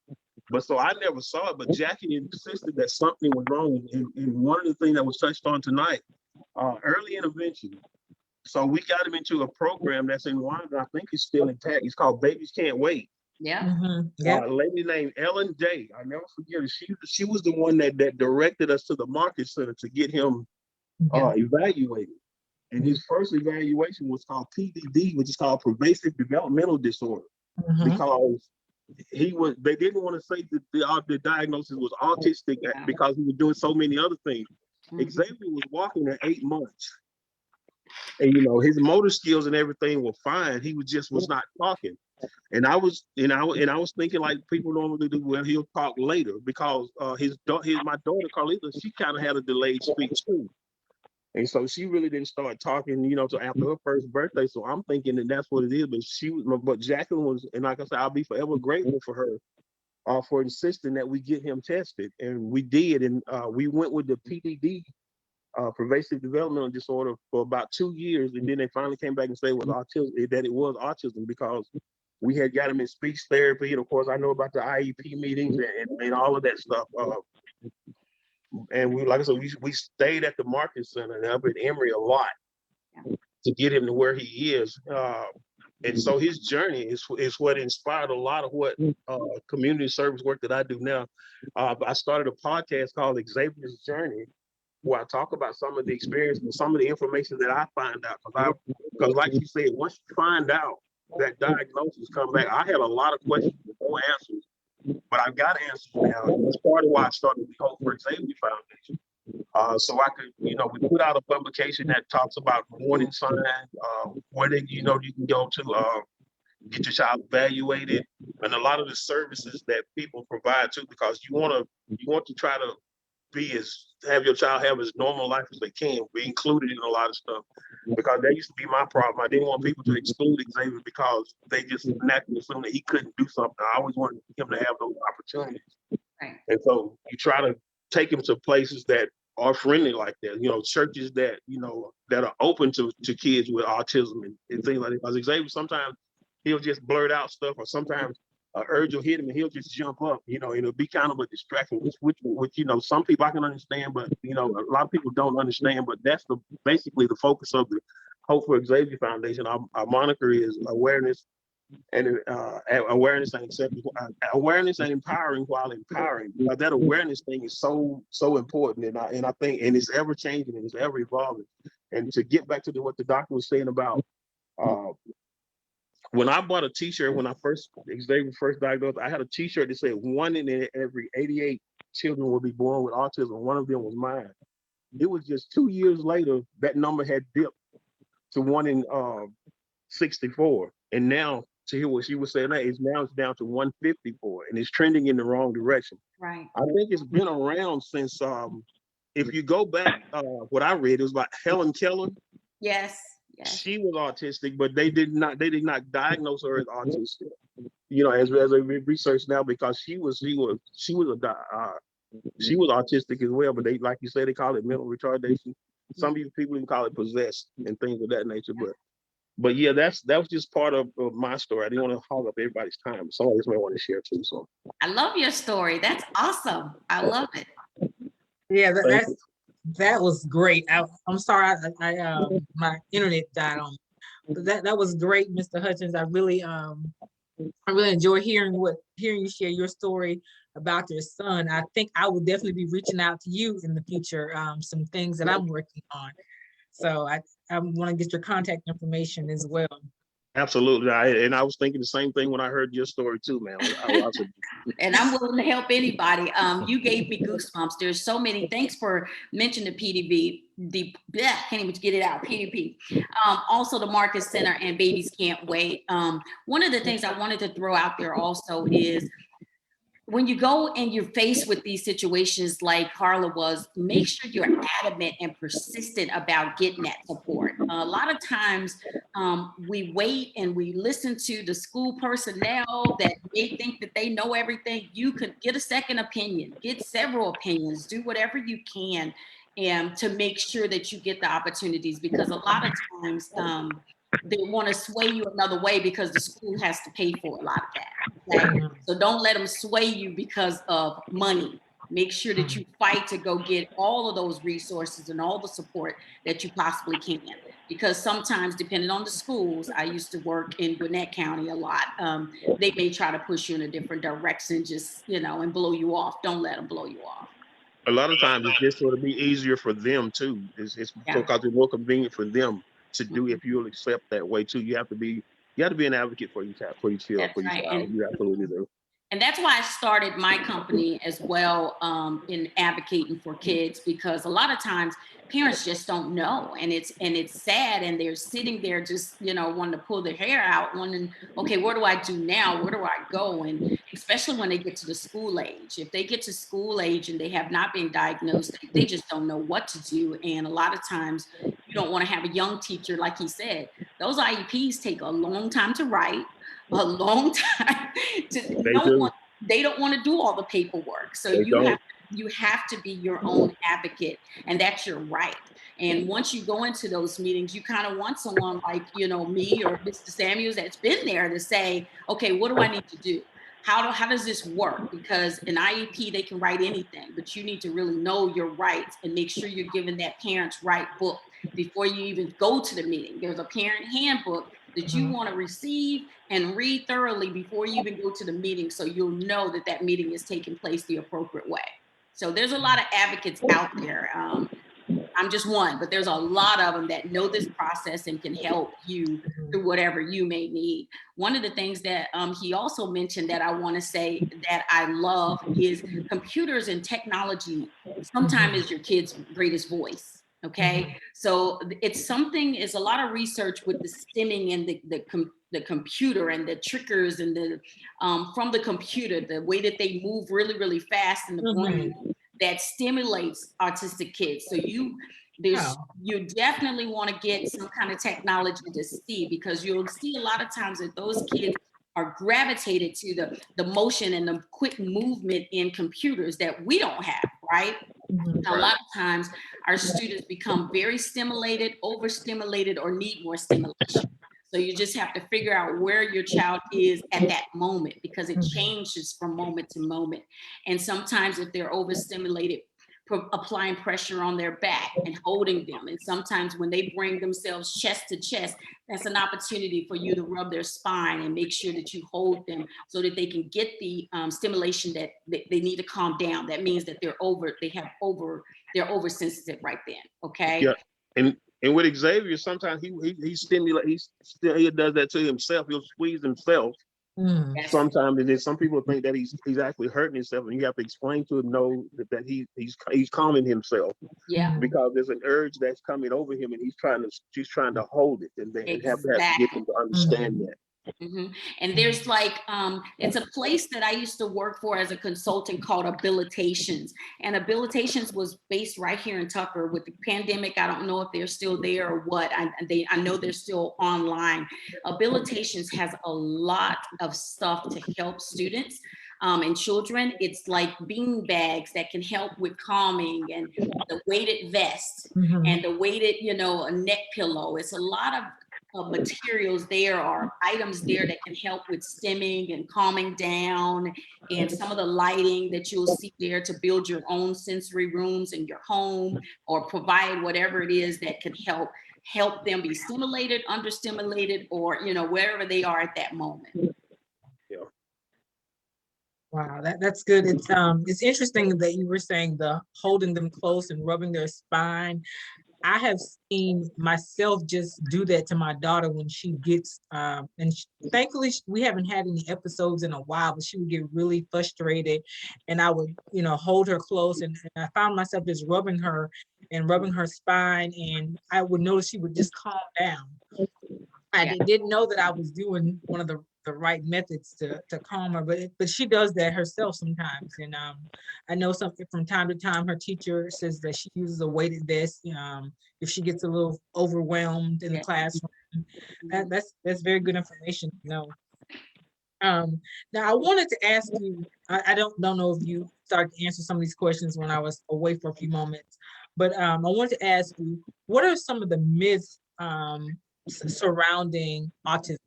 But so I never saw it, but Jackie insisted that something was wrong. And one of the things that was touched on tonight, early intervention. So we got him into a program that's in Wanda. I think it's still intact. It's called Babies Can't Wait. Yeah. Yeah. A lady named Ellen Day. I never forget her. She was the one that directed us to the Market Center to get him evaluated. And his first evaluation was called PDD, which is called Pervasive Developmental Disorder, because they didn't want to say that the diagnosis was autistic because he was doing so many other things. Xavier was walking at 8 months, and his motor skills and everything were fine. He was not talking. And I was thinking, like people normally do, well, he'll talk later, because my daughter Carlita, she kind of had a delayed speech too. And so she really didn't start talking, till after her first birthday. So I'm thinking that that's what it is. But Jacqueline was, and like I said, I'll be forever grateful for her for insisting that we get him tested. And we did. And we went with the PDD, pervasive developmental disorder, for about 2 years. And then they finally came back and said that it was autism, because we had got him in speech therapy. And of course, I know about the IEP meetings and all of that stuff. And like I said, we stayed at the Market Center and up at Emory a lot to get him to where he is. And so his journey is what inspired a lot of what community service work that I do now. I started a podcast called Xavier's Journey, where I talk about some of the experience and some of the information that I find out. Because like you said, once you find out that diagnosis come back, I had a lot of questions with no answers. But I've got answers now. And that's part of why I started the Hope for Xavier Foundation. So I could, we put out a publication that talks about warning signs, where you can go to get your child evaluated, and a lot of the services that people provide too, because you want to try to have your child have as normal life as they can, be included in a lot of stuff. Because that used to be my problem. I didn't want people to exclude Xavier because they just naturally assumed that he couldn't do something. I always wanted him to have those opportunities. Right. And so you try to take him to places that are friendly like that, churches that, that are open to kids with autism and things like that. Because Xavier, sometimes he'll just blurt out stuff, or sometimes urge will hit him and he'll just jump up, it'll be kind of a distraction, which some people I can understand, but a lot of people don't understand. But that's basically the focus of the Hope for Xavier Foundation. Our moniker is awareness and awareness and empowering while empowering. That awareness thing is so important, and I think, and it's ever changing and it's ever evolving. And to get back to what the doctor was saying about when I bought a T-shirt, when Xavier first diagnosed, I had a T-shirt that said 1 in every 88 children will be born with autism. One of them was mine. It was just 2 years later that number had dipped to 1 in 64, and now, to hear what she was saying, it's down to 154, and it's trending in the wrong direction. Right. I think it's been around since if you go back, what I read, it was about Helen Keller. Yes. Yes. She was autistic, but they did not diagnose her as autistic. As I research now, because she was autistic as well, but they, like you said, they call it mental retardation. Some people even call it possessed and things of that nature. But yeah, that was just part of my story. I didn't want to hog up everybody's time. Somebody else may want to share too. So I love your story. That's awesome. I love it. Yeah, that was great. I'm sorry, I my internet died on me. But that was great, Mr. Hutchins. I really enjoy hearing you share your story about your son. I think I will definitely be reaching out to you in the future, some things that I'm working on. So I want to get your contact information as well. absolutely, I was thinking the same thing when I heard your story too, man. And I'm willing to help anybody. You gave me goosebumps. There's so many. Thanks for mentioning the PDB. Can't even get it out. PDP. Also, the Market Center and Babies Can't Wait. One of the things I wanted to throw out there also is, when you go and you're faced with these situations like Carla was, make sure you're adamant and persistent about getting that support. A lot of times we wait and we listen to the school personnel that they think that they know everything. You could get a second opinion, get several opinions, do whatever you can and to make sure that you get the opportunities, because a lot of times they want to sway you another way because the school has to pay for a lot of that. Okay? So don't let them sway you because of money. Make sure that you fight to go get all of those resources and all the support that you possibly can. because sometimes, depending on the schools, I used to work in Gwinnett County a lot. They may try to push you in a different direction, just, and blow you off. Don't let them blow you off. A lot of times it's just sort of be easier for them too. It's Yeah. because it's more convenient for them to do if you'll accept that way too. You have to be an advocate for your child, That's right. child. You absolutely do. And that's why I started my company as well, in advocating for kids, because a lot of times parents just don't know, and it's sad, and they're sitting there just wanting to pull their hair out, wondering, okay, what do I do now? Where do I go? And especially when they get to the school age, if they get to school age and they have not been diagnosed, they just don't know what to do. And a lot of times you don't want to have a young teacher, like he said. Those IEPs take a long time to write. A long time. They don't want to do all the paperwork. So you have to be your own advocate, and that's your right. And once you go into those meetings, you kind of want someone like me or Mr. Samuels that's been there to say, okay, what do I need to do? How does this work? Because in IEP they can write anything, but you need to really know your rights and make sure you're giving that parent's right book before you even go to the meeting. There's a parent handbook that you want to receive and read thoroughly before you even go to the meeting, so you'll know that that meeting is taking place the appropriate way. So there's a lot of advocates out there. I'm just one, but there's a lot of them that know this process and can help you through whatever you may need. One of the things that he also mentioned that I want to say that I love is computers and technology sometimes is your kid's greatest voice. Okay, so it's a lot of research with the stimming and the computer and the triggers and the from the computer, the way that they move really, really fast in the brain that stimulates autistic kids. So you definitely want to get some kind of technology to see, because you'll see a lot of times that those kids are gravitated to the motion and the quick movement in computers that we don't have, right? A lot of times our students become very stimulated, overstimulated, or need more stimulation. So you just have to figure out where your child is at that moment, because it changes from moment to moment. And sometimes if they're overstimulated, applying pressure on their back and holding them. And sometimes when they bring themselves chest to chest, that's an opportunity for you to rub their spine and make sure that you hold them so that they can get the stimulation that they need to calm down. That means that they're oversensitive right then. Okay. Yeah. And with Xavier, sometimes he does that to himself. He'll squeeze himself. Yes. Sometimes, and then some people think that he's actually hurting himself, and you have to explain to him that he's calming himself. Yeah. Because there's an urge that's coming over him, and she's trying to hold it, and they have to get him to understand that. And there's it's a place that I used to work for as a consultant called Habilitations. And Habilitations was based right here in Tucker. With the pandemic, I don't know if they're still there or what. I know they're still online. Habilitations has a lot of stuff to help students and children. It's like bean bags that can help with calming, and the weighted vest and the weighted, a neck pillow. It's a lot of materials there, or items there that can help with stimming and calming down, and some of the lighting that you'll see there to build your own sensory rooms in your home, or provide whatever it is that can help them be stimulated, understimulated, or wherever they are at that moment. Yeah. Wow, that's good. It's interesting that you were saying the holding them close and rubbing their spine. I have seen myself just do that to my daughter when she gets, thankfully we haven't had any episodes in a while, but she would get really frustrated, and I would, hold her close, and I found myself just rubbing her spine, and I would notice she would just calm down. I didn't know that I was doing one of the right methods to calm her, but she does that herself sometimes. And I know something from time to time, her teacher says that she uses a weighted vest if she gets a little overwhelmed in the classroom. That's very good information to know. Now I wanted to ask you, I don't know if you started to answer some of these questions when I was away for a few moments, but I wanted to ask you, what are some of the myths surrounding autism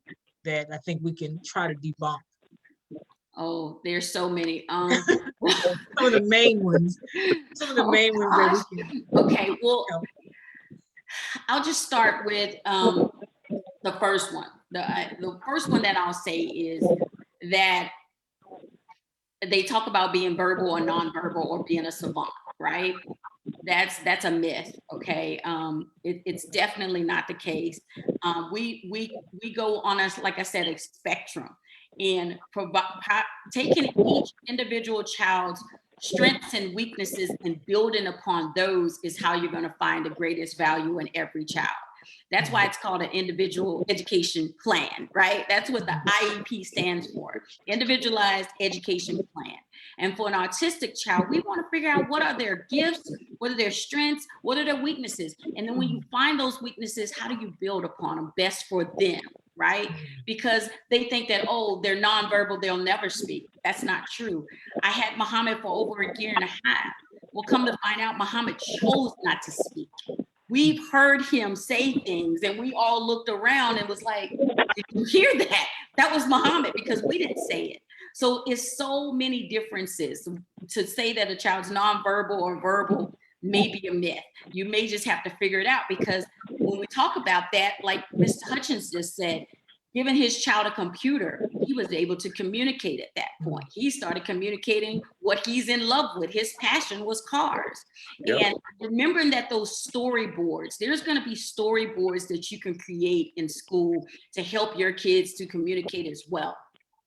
that I think we can try to debunk? Oh, there's so many. Some of the main ones. That we can. Okay, well, I'll just start with the first one. The first one that I'll say is that they talk about being verbal or nonverbal or being a savant, right? That's a myth. Okay, it's definitely not the case. We go on a, like I said, a spectrum, and taking each individual child's strengths and weaknesses and building upon those is how you're going to find the greatest value in every child. That's why it's called an individual education plan, right? That's what the IEP stands for, individualized education plan. And for an autistic child, we want to figure out what are their gifts, what are their strengths, what are their weaknesses. And then when you find those weaknesses, how do you build upon them best for them, right? Because they think that, oh, they're nonverbal, they'll never speak. That's not true. I had Muhammad for over a year and a half. Well, come to find out, Muhammad chose not to speak. We've heard him say things and we all looked around and was like, did you hear that? That was Muhammad, because we didn't say it. So it's so many differences. To say that a child's nonverbal or verbal may be a myth. You may just have to figure it out, because when we talk about that, like Mr. Hutchins just said, giving his child a computer, he was able to communicate at that point. He started communicating what he's in love with. His passion was cars. Yep. And remembering that those storyboards, there's going to be storyboards that you can create in school to help your kids to communicate as well.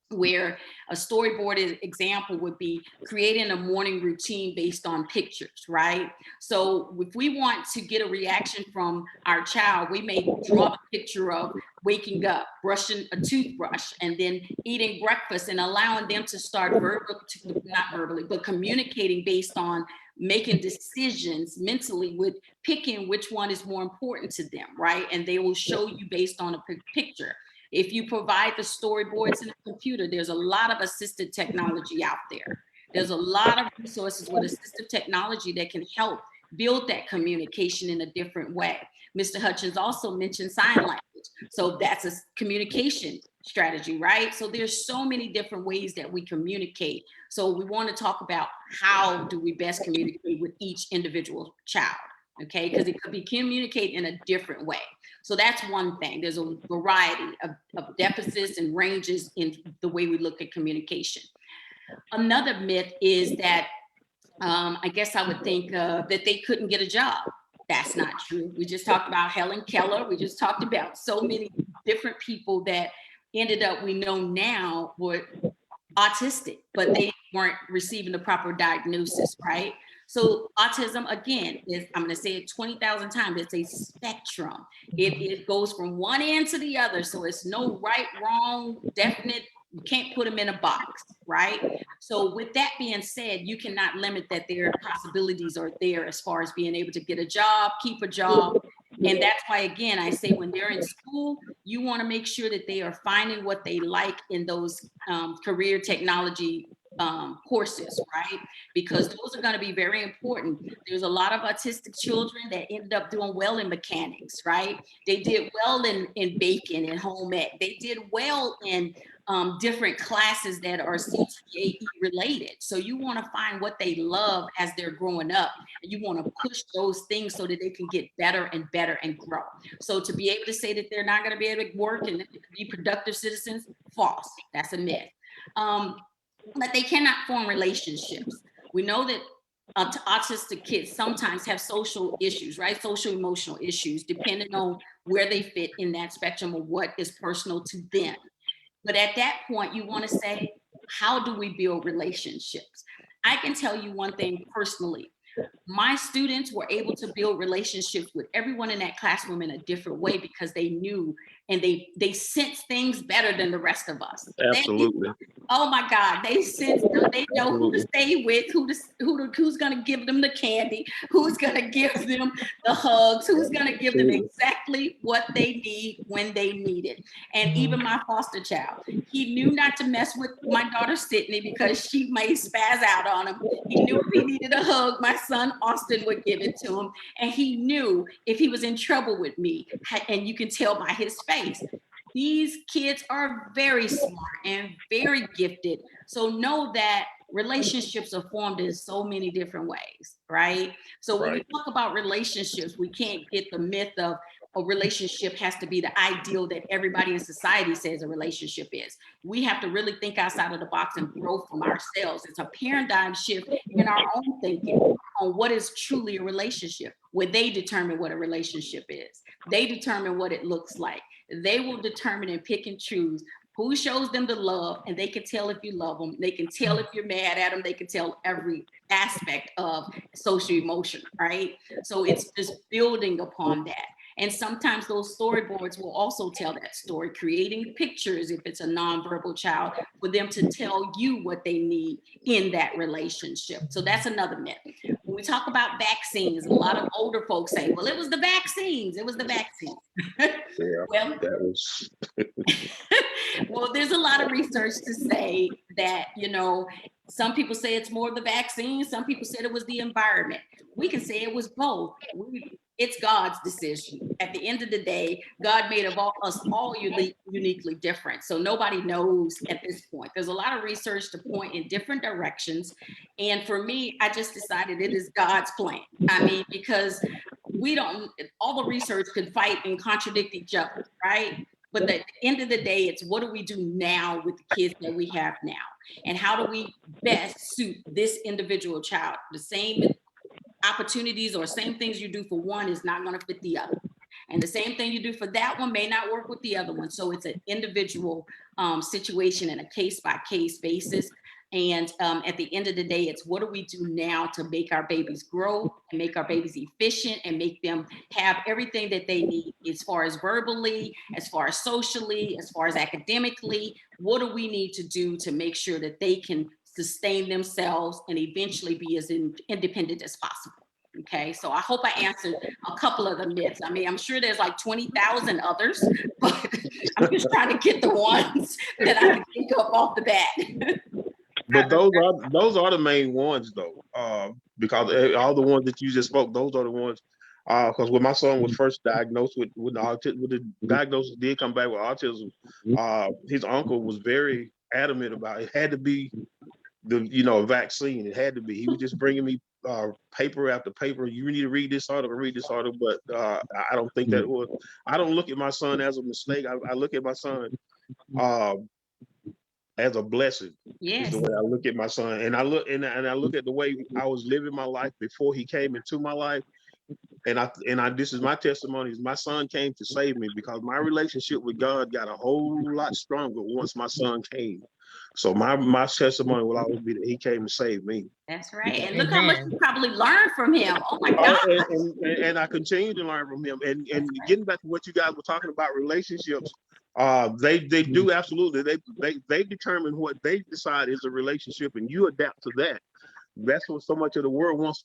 Where a storyboard example would be creating a morning routine based on pictures, right? So if we want to get a reaction from our child, we may draw a picture of waking up, brushing a toothbrush, and then eating breakfast, and allowing them to start not verbally, but communicating based on making decisions mentally with picking which one is more important to them, right? And they will show you based on a picture. If you provide the storyboards in a computer, there's a lot of assistive technology out there. There's a lot of resources with assistive technology that can help build that communication in a different way. Mr. Hutchins also mentioned sign language. So that's a communication strategy, right? So there's so many different ways that we communicate. So we want to talk about how do we best communicate with each individual child, okay? Because it could be communicated in a different way. So that's one thing. There's a variety of deficits and ranges in the way we look at communication. Another myth is that I guess I would think that they couldn't get a job. That's not true. We just talked about Helen Keller. We just talked about so many different people that ended up, we know now, were autistic, but they weren't receiving the proper diagnosis, right? So autism, again, is, I'm going to say it 20,000 times, it's a spectrum. It goes from one end to the other. So it's no right, wrong, definite. You can't put them in a box, right? So with that being said, you cannot limit that their possibilities are there as far as being able to get a job, keep a job. And that's why, again, I say when they're in school, you want to make sure that they are finding what they like in those career technology courses, right? Because those are going to be very important. There's a lot of autistic children that ended up doing well in mechanics, right? They did well in baking and home ec. They did well in different classes that are CTE related. So you want to find what they love as they're growing up, and you want to push those things so that they can get better and better and grow. So to be able to say that they're not going to be able to work and be productive citizens, false. That's a myth. But they cannot form relationships. We know that autistic kids sometimes have social issues, right? Social emotional issues, depending on where they fit in that spectrum of what is personal to them. But at that point, you want to say, how do we build relationships? I can tell you one thing personally. My students were able to build relationships with everyone in that classroom in a different way because they knew and they sense things better than the rest of us. Absolutely. Oh my God, they sense, they know who to stay with, who's gonna give them the candy, who's gonna give them the hugs, who's gonna give them exactly what they need when they need it. And even my foster child, he knew not to mess with my daughter Sydney because she may spaz out on him. He knew if he needed a hug, my son Austin would give it to him. And he knew if he was in trouble with me, and you can tell by his face, these kids are very smart and very gifted. So know that relationships are formed in so many different ways, right? So when we talk about relationships, we can't get the myth of a relationship has to be the ideal that everybody in society says a relationship is. We have to really think outside of the box and grow from ourselves. It's a paradigm shift in our own thinking on what is truly a relationship, where they determine what a relationship is. They determine what it looks like. They will determine and pick and choose who shows them the love, and they can tell if you love them. They can tell if you're mad at them. They can tell every aspect of social emotion, right? So it's just building upon that. And sometimes those storyboards will also tell that story, creating pictures if it's a nonverbal child, for them to tell you what they need in that relationship. So that's another myth. When we talk about vaccines, a lot of older folks say, well, it was the vaccines. It was the vaccines. Yeah, Well, that was. well, there's a lot of research to say that, some people say it's more the vaccine. Some people said it was the environment. We can say it was both. It's God's decision. At the end of the day, God made us all uniquely different. So nobody knows at this point. There's a lot of research to point in different directions. And for me, I just decided it is God's plan. I mean, because all the research could fight and contradict each other, right? But at the end of the day, it's what do we do now with the kids that we have now? And how do we best suit this individual child? The same opportunities or same things you do for one is not going to fit the other. And the same thing you do for that one may not work with the other one. So it's an individual situation and a case-by-case basis. And at the end of the day, it's what do we do now to make our babies grow and make our babies efficient and make them have everything that they need as far as verbally, as far as socially, as far as academically. What do we need to do to make sure that they can sustain themselves and eventually be as independent as possible? Okay, so I hope I answered a couple of the myths. I mean, I'm sure there's like 20,000 others, but I'm just trying to get the ones that I can think of off the bat. But those are the main ones though, because all the ones that you just spoke, those are the ones. Because when my son was first diagnosed with the diagnosis did come back with autism, his uncle was very adamant about it had to be the vaccine. It had to be. He was just bringing me paper after paper. You need to read this article, but I don't think that was. I don't look at my son as a mistake. I look at my son as a blessing. Yes. Is the way I look at my son, and I look at the way I was living my life before he came into my life. And I this is my testimony. My son came to save me because my relationship with God got a whole lot stronger once my son came. So my testimony will always be that he came to save me. That's right. And look how much you probably learned from him. Oh my God. And I continue to learn from him. And getting back to what you guys were talking about, relationships, they do absolutely. They determine what they decide is a relationship, and you adapt to that. That's what so much of the world wants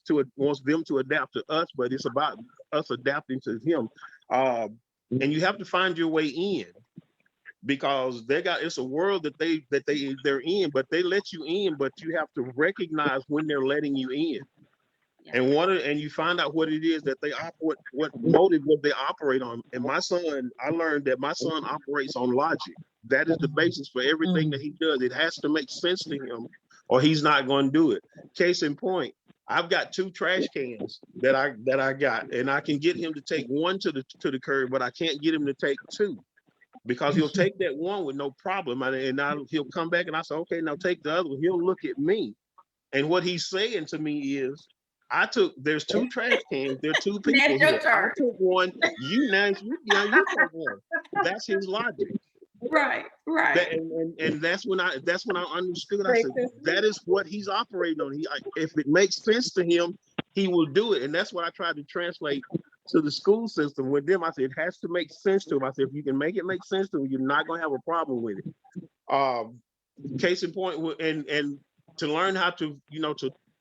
them to adapt to us, but it's about us adapting to him. And you have to find your way in, because it's a world that they're in, but they let you in, but you have to recognize when they're letting you in. Yeah. And you find out what it is that they operate, what motive would they operate on. And I learned that my son operates on logic. That is the basis for everything that he does. It has to make sense to him, or he's not going to do it. Case in point, I've got 2 trash cans that I got, and I can get him to take one to the curb, but I can't get him to take 2. Because he'll take that one with no problem, and he'll come back and I say, okay, now take the other one. He'll look at me, and what he's saying to me is, there's 2 trash cans, there are 2 people here. I took one, you take one. That's his logic. Right. And that's when I understood. I said, that is what he's operating on. If it makes sense to him, he will do it. And that's what I tried to translate to the school system with them. I said, it has to make sense to him. I said, if you can make it make sense to him, you're not going to have a problem with it. Case in point, and to learn how to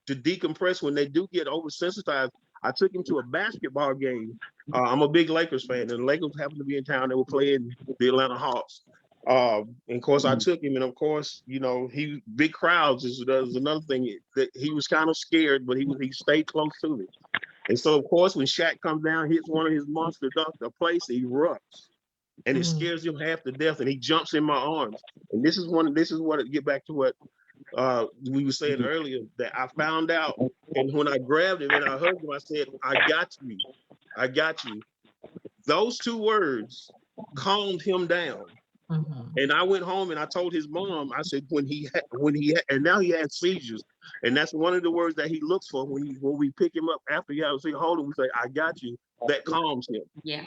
decompress when they do get oversensitized. I took him to a basketball game. I'm a big Lakers fan, and the Lakers happened to be in town. They were playing the Atlanta Hawks. And of course, I took him, and of course, he big crowds is another thing that he was kind of scared, but he stayed close to me. And so, of course, when Shaq comes down, hits one of his monster dunks, the place erupts. and it Mhm. scares him half to death, and he jumps in my arms. And this is what it get back to what we were saying earlier, that I found out, and when I grabbed him and I hugged him, I said, "I got you, I got you." Those two words calmed him down. Mhm. And I went home and I told his mom, I said, and now he has seizures. And that's one of the words that he looks for when we pick him up after he has a seizure, hold him, we say, "I got you." That calms him. Yeah.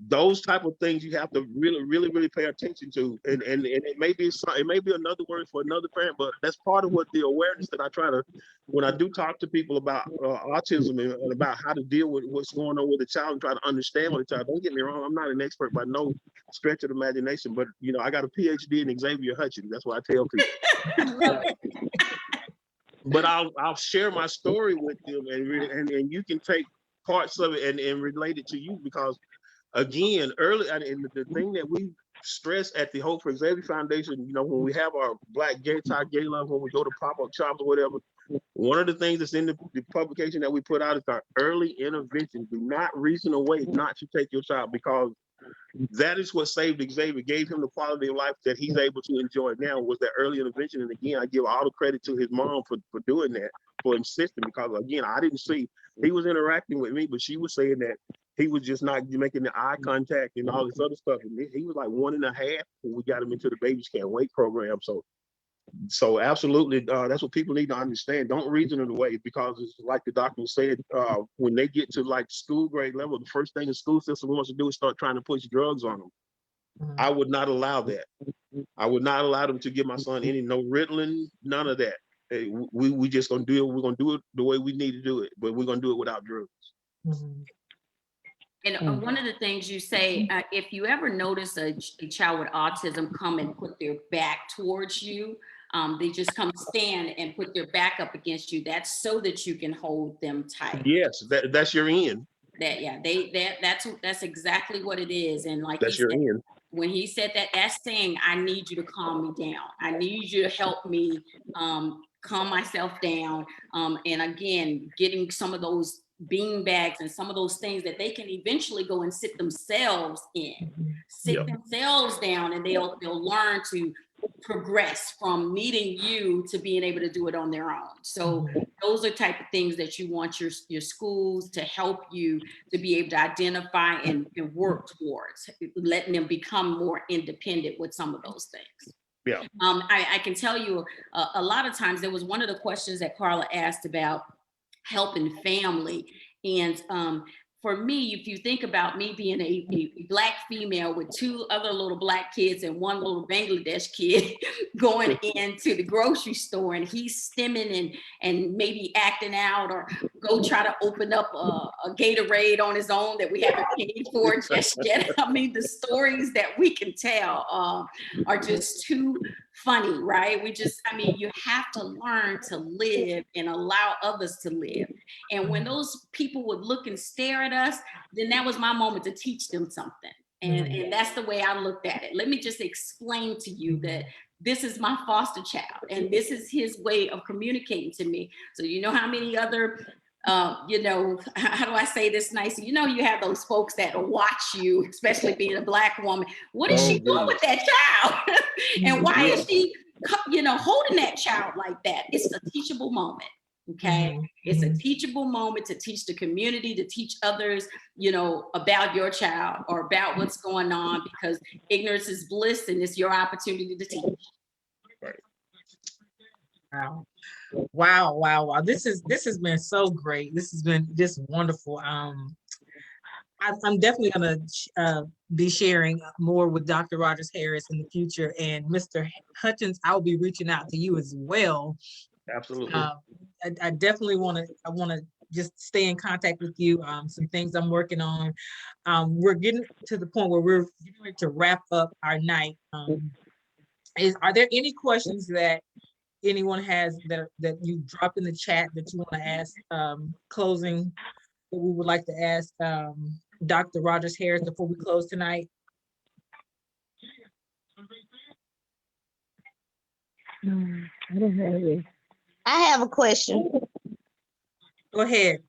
Those type of things you have to really, really, really pay attention to. And it may be another word for another parent, but that's part of what the awareness that I try to, when I do talk to people about autism and about how to deal with what's going on with the child and try to understand what the child. Don't get me wrong, I'm not an expert by no stretch of the imagination, but I got a PhD in Xavier Hutchins. That's what I tell people. I love it. But I'll share my story with them, and you can take parts of it and relate it to you, because again, early, and the thing that we stress at the Hope for Xavier Foundation, when we have our Black Gay Tie Gala, when we go to pop-up shops or whatever, one of the things that's in the publication that we put out is our early intervention. Do not reason away not to take your child, because that is what saved Xavier, gave him the quality of life that he's able to enjoy now, was that early intervention. And again, I give all the credit to his mom for doing that, for insisting, because again, I didn't see, he was interacting with me, but she was saying that he was just not making the eye contact and all this other stuff. And he was like 1.5 when we got him into the Babies Can't Wait program. So absolutely, that's what people need to understand. Don't reason it away, because it's like the doctor said, when they get to like school grade level, the first thing the school system wants to do is start trying to push drugs on them. Mhm. I would not allow that. I would not allow them to give my son no Ritalin, none of that. Hey, we just gonna do it. We're gonna do it the way we need to do it, but we're gonna do it without drugs. Mhm. And one of the things you say, if you ever notice a child with autism come and put their back towards you, they just come stand and put their back up against you. That's so that you can hold them tight. Yes, that's your end. That's exactly what it is. And like he That's your said, end. when he said that, that's saying, I need you to calm me down. I need you to help me calm myself down. And again, getting some of those bean bags and some of those things that they can eventually go and sit themselves in, sit Yep. themselves down, and they'll learn to progress from needing you to being able to do it on their own. So those are type of things that you want your schools to help you to be able to identify and work towards, letting them become more independent with some of those things. Yeah. I can tell you a lot of times there was one of the questions that Carla asked about helping family. And for me, if you think about me being a Black female with 2 other little Black kids and 1 little Bangladesh kid going into the grocery store, and he's stimming and maybe acting out, or go try to open up a Gatorade on his own that we haven't paid for just yet. I mean, the stories that we can tell are just too funny, right? You have to learn to live and allow others to live. And when those people would look and stare at us, then that was my moment to teach them something. And that's the way I looked at it. Let me just explain to you that this is my foster child, and this is his way of communicating to me. So you know how many other how do I say this nicely? You have those folks that will watch you, especially being a Black woman. What is she doing with that child? And why is she, holding that child like that? It's a teachable moment. Okay. It's a teachable moment to teach the community, to teach others, about your child or about what's going on, because ignorance is bliss, and it's your opportunity to teach. Wow. This has been so great. This has been just wonderful. I'm definitely gonna be sharing more with Dr. Rogers Harris in the future, and Mr. Hutchins, I'll be reaching out to you as well. Absolutely. I definitely want to just stay in contact with you. Some things I'm working on. We're getting to the point where we're getting ready to wrap up our night. Are there any questions that anyone has that you dropped in the chat that you want to ask closing, that we would like to ask Dr. Rogers Harris before we close tonight? I don't have it. I have a question. Go ahead.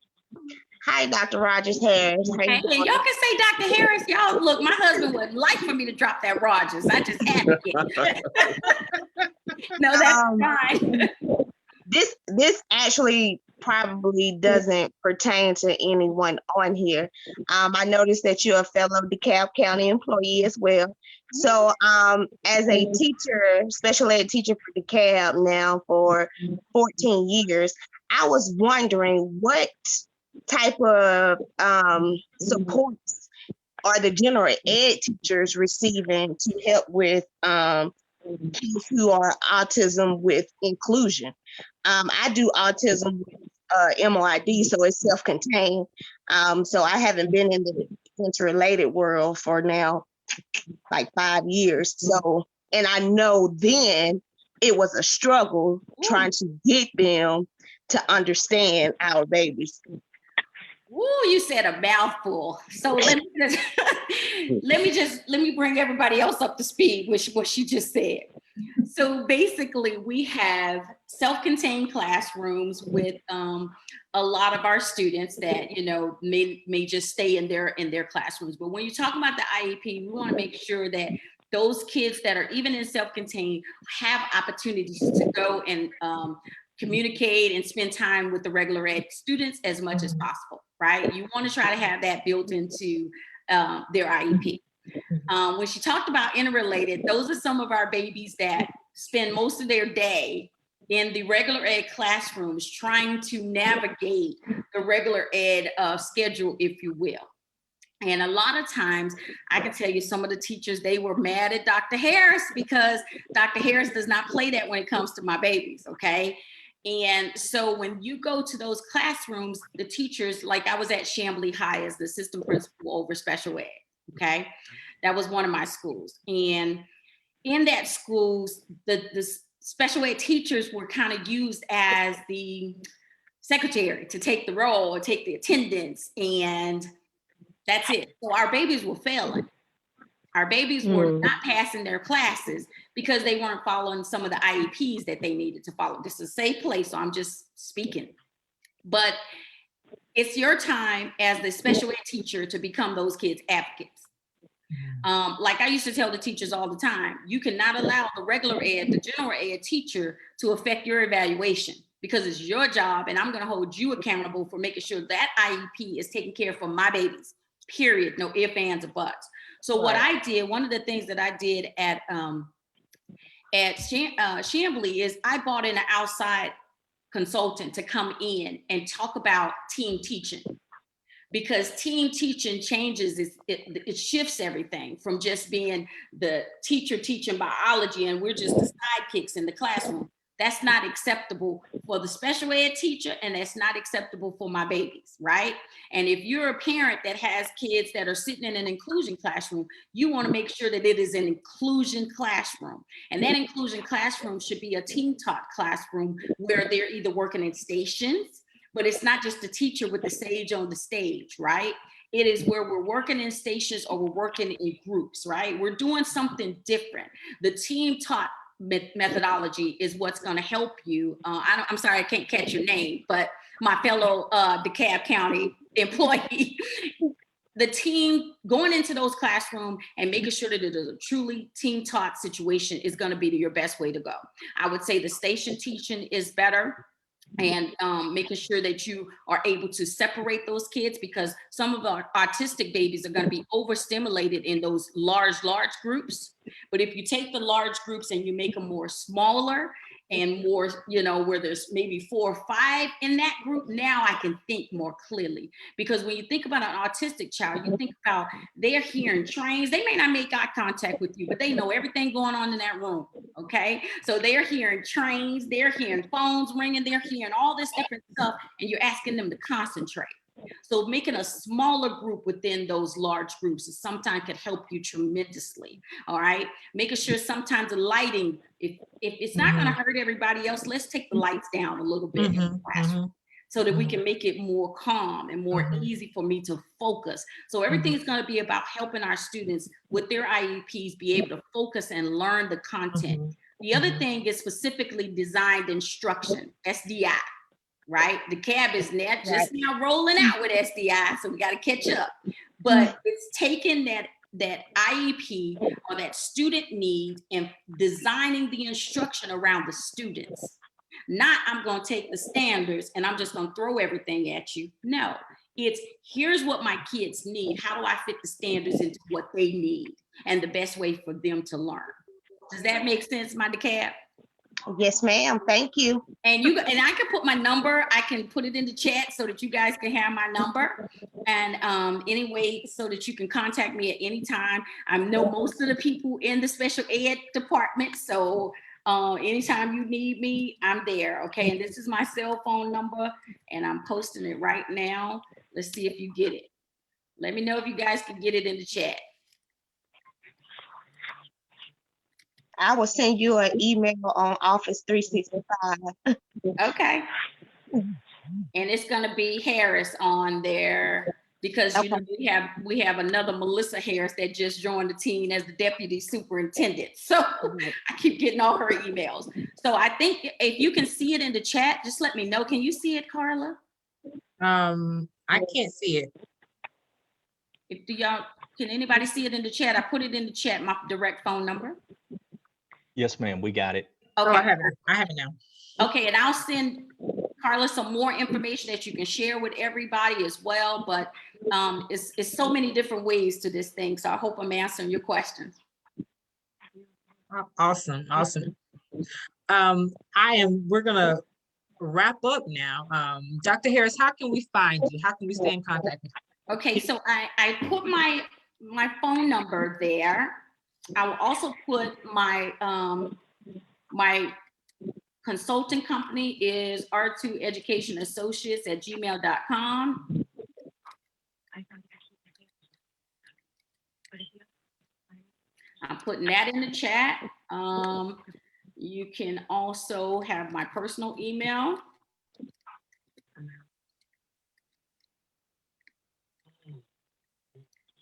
Hi, Dr. Rogers Harris. How you Hey, doing? y'all can say Dr. Harris. Y'all, look, my husband would like for me to drop that Rogers. I just had to get. No, that's Um, fine. this actually probably doesn't pertain to anyone on here. I noticed that you're a fellow DeKalb County employee as well. So as a teacher, special ed teacher for DeKalb now for 14 years, I was wondering what type of supports are the general ed teachers receiving to help with kids who are autism with inclusion. I do autism with MOID, so it's self-contained. So I haven't been in the interrelated world for now like 5 years. So, and I know then it was a struggle trying to get them to understand our babies. Ooh, you said a mouthful. So let me bring everybody else up to speed with what she just said. So basically, we have self-contained classrooms with a lot of our students that may just stay in their classrooms. But when you're talking about the IEP, we want to make sure that those kids that are even in self-contained have opportunities to go and communicate and spend time with the regular ed students as much as possible, right? You want to try to have that built into their IEP. When she talked about interrelated, those are some of our babies that spend most of their day in the regular ed classrooms trying to navigate the regular ed schedule, if you will. And a lot of times, I can tell you some of the teachers, they were mad at Dr. Harris because Dr. Harris does not play that when it comes to my babies, okay? And so when you go to those classrooms, the teachers, like I was at Chamblee High as the assistant principal over special ed, okay? That was one of my schools. And in that schools, the special ed teachers were kind of used as the secretary to take the role or take the attendance, and that's it. So our babies were failing. Our babies were not passing their classes because they weren't following some of the IEPs that they needed to follow. This is a safe place, so I'm just speaking. But it's your time as the special ed teacher to become those kids' advocates. Like I used to tell the teachers all the time, you cannot allow the regular ed, the general ed teacher to affect your evaluation because it's your job, and I'm going to hold you accountable for making sure that IEP is taken care of for my babies, period. No ifs, ands, or buts. So what I did, one of the things that I did at Chamblee is I brought in an outside consultant to come in and talk about team teaching. Because team teaching changes, it shifts everything from just being the teacher teaching biology and we're just the sidekicks in the classroom. That's not acceptable for the special ed teacher, and that's not acceptable for my babies, right? And if you're a parent that has kids that are sitting in an inclusion classroom, you want to make sure that it is an inclusion classroom. And that inclusion classroom should be a team taught classroom where they're either working in stations, but it's not just the teacher with the sage on the stage, right? It is where we're working in stations or we're working in groups, right? We're doing something different. The team taught methodology is what's going to help you. I'm sorry, I can't catch your name, but my fellow DeKalb County employee, the team going into those classrooms and making sure that it is a truly team taught situation is going to be your best way to go. I would say the station teaching is better. And making sure that you are able to separate those kids, because some of our autistic babies are going to be overstimulated in those large groups. But if you take the large groups and you make them more smaller and more, where there's maybe 4 or 5 in that group, now I can think more clearly. Because when you think about an autistic child, you think about they're hearing trains. They may not make eye contact with you, but they know everything going on in that room, okay? So they're hearing trains, they're hearing phones ringing, they're hearing all this different stuff, and you're asking them to concentrate. So making a smaller group within those large groups sometimes can help you tremendously, all right? Making sure sometimes the lighting, if it's not gonna hurt everybody else, let's take the lights down a little bit in the classroom so that we can make it more calm and more easy for me to focus. So everything is gonna be about helping our students with their IEPs be able to focus and learn the content. The other thing is specifically designed instruction, SDI. right? The cab is just now rolling out with SDI, so we got to catch up. But it's taking that IEP or that student need and designing the instruction around the students. Not I'm going to take the standards and I'm just going to throw everything at you. No, it's here's what my kids need. How do I fit the standards into what they need and the best way for them to learn? Does that make sense, my DeKalb? Yes, ma'am. Thank you. And I can put my number, I can put it in the chat so that you guys can have my number. And anyway, so that you can contact me at any time. I know most of the people in the special ed department. So anytime you need me, I'm there. Okay. And this is my cell phone number and I'm posting it right now. Let's see if you get it. Let me know if you guys can get it in the chat. I will send you an email on Office 365. Okay. And it's gonna be Harris on there because you know we have another Melissa Harris that just joined the team as the deputy superintendent. So I keep getting all her emails. So I think if you can see it in the chat, just let me know. Can you see it, Carla? I can't see it. Can anybody see it in the chat? I put it in the chat, my direct phone number. Yes, ma'am. We got it. Okay. Oh, I have it now. Okay, and I'll send Carla some more information that you can share with everybody as well. But it's so many different ways to this thing. So I hope I'm answering your questions. Awesome. We're gonna wrap up now. Dr. Harris, how can we find you? How can we stay in contact with you? Okay, so I put my phone number there. I will also put my my consulting company is R2 Education Associates at gmail.com. I'm putting that in the chat. You can also have my personal email.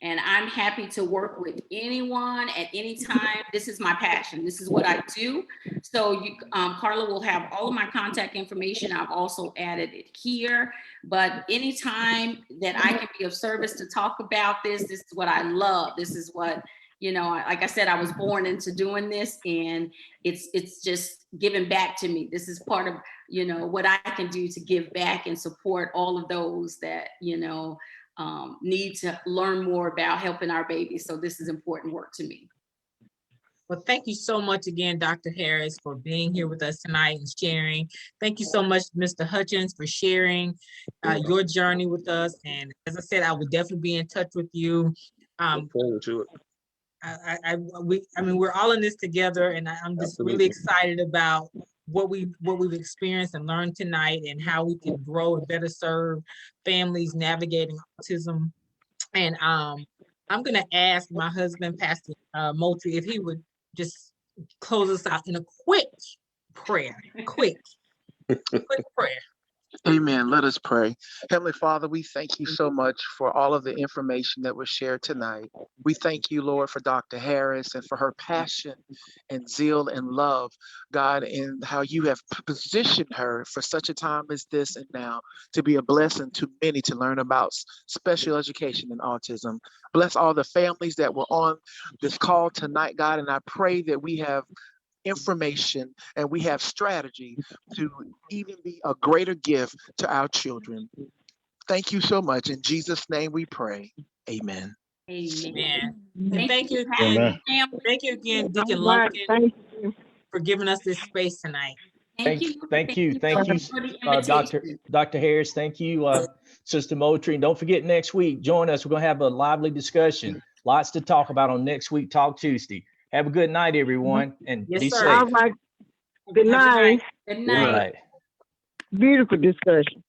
And I'm happy to work with anyone at any time. This is my passion. This is what I do. So Carla will have all of my contact information. I've also added it here. But anytime that I can be of service to talk about this is what I love. This is what, you know, like I said, I was born into doing this, and it's just giving back to me. This is part of, you know, what I can do to give back and support all of those that, you know, need to learn more about helping our babies. So this is important work to me. Well, thank you so much again, Dr. Harris, for being here with us tonight and sharing. Thank you so much, Mr. Hutchins, for sharing your journey with us. And as I said, I will definitely be in touch with you. Look forward to it. I mean, we're all in this together, and I'm just really excited about what we've experienced and learned tonight, and how we can grow and better serve families navigating autism. And I'm going to ask my husband, Pastor Moultrie, if he would just close us out in a quick prayer. Quick prayer. Amen. Let us pray. Heavenly Father, we thank you so much for all of the information that was shared tonight. We thank you, Lord, for Dr. Harris and for her passion and zeal and love, God, and how you have positioned her for such a time as this and now to be a blessing to many to learn about special education and autism. Bless all the families that were on this call tonight, God, and I pray that we have information and we have strategy to even be a greater gift to our children. Thank you so much. In Jesus' name we pray. Amen. Amen. And thank you Amen. again. Thank you again, Deacon All right, Lumpkin, thank you. for giving us this space tonight. Thank you. Thank you, for the invitation. Dr. Harris. Thank you, Sister Moultrie. And don't forget, next week, join us. We're going to have a lively discussion. Lots to talk about on next week, Talk Tuesday. Have a good night, everyone, and Yes, be sir. safe. All right. Good Have a good night. Good Good night. night. Beautiful discussion.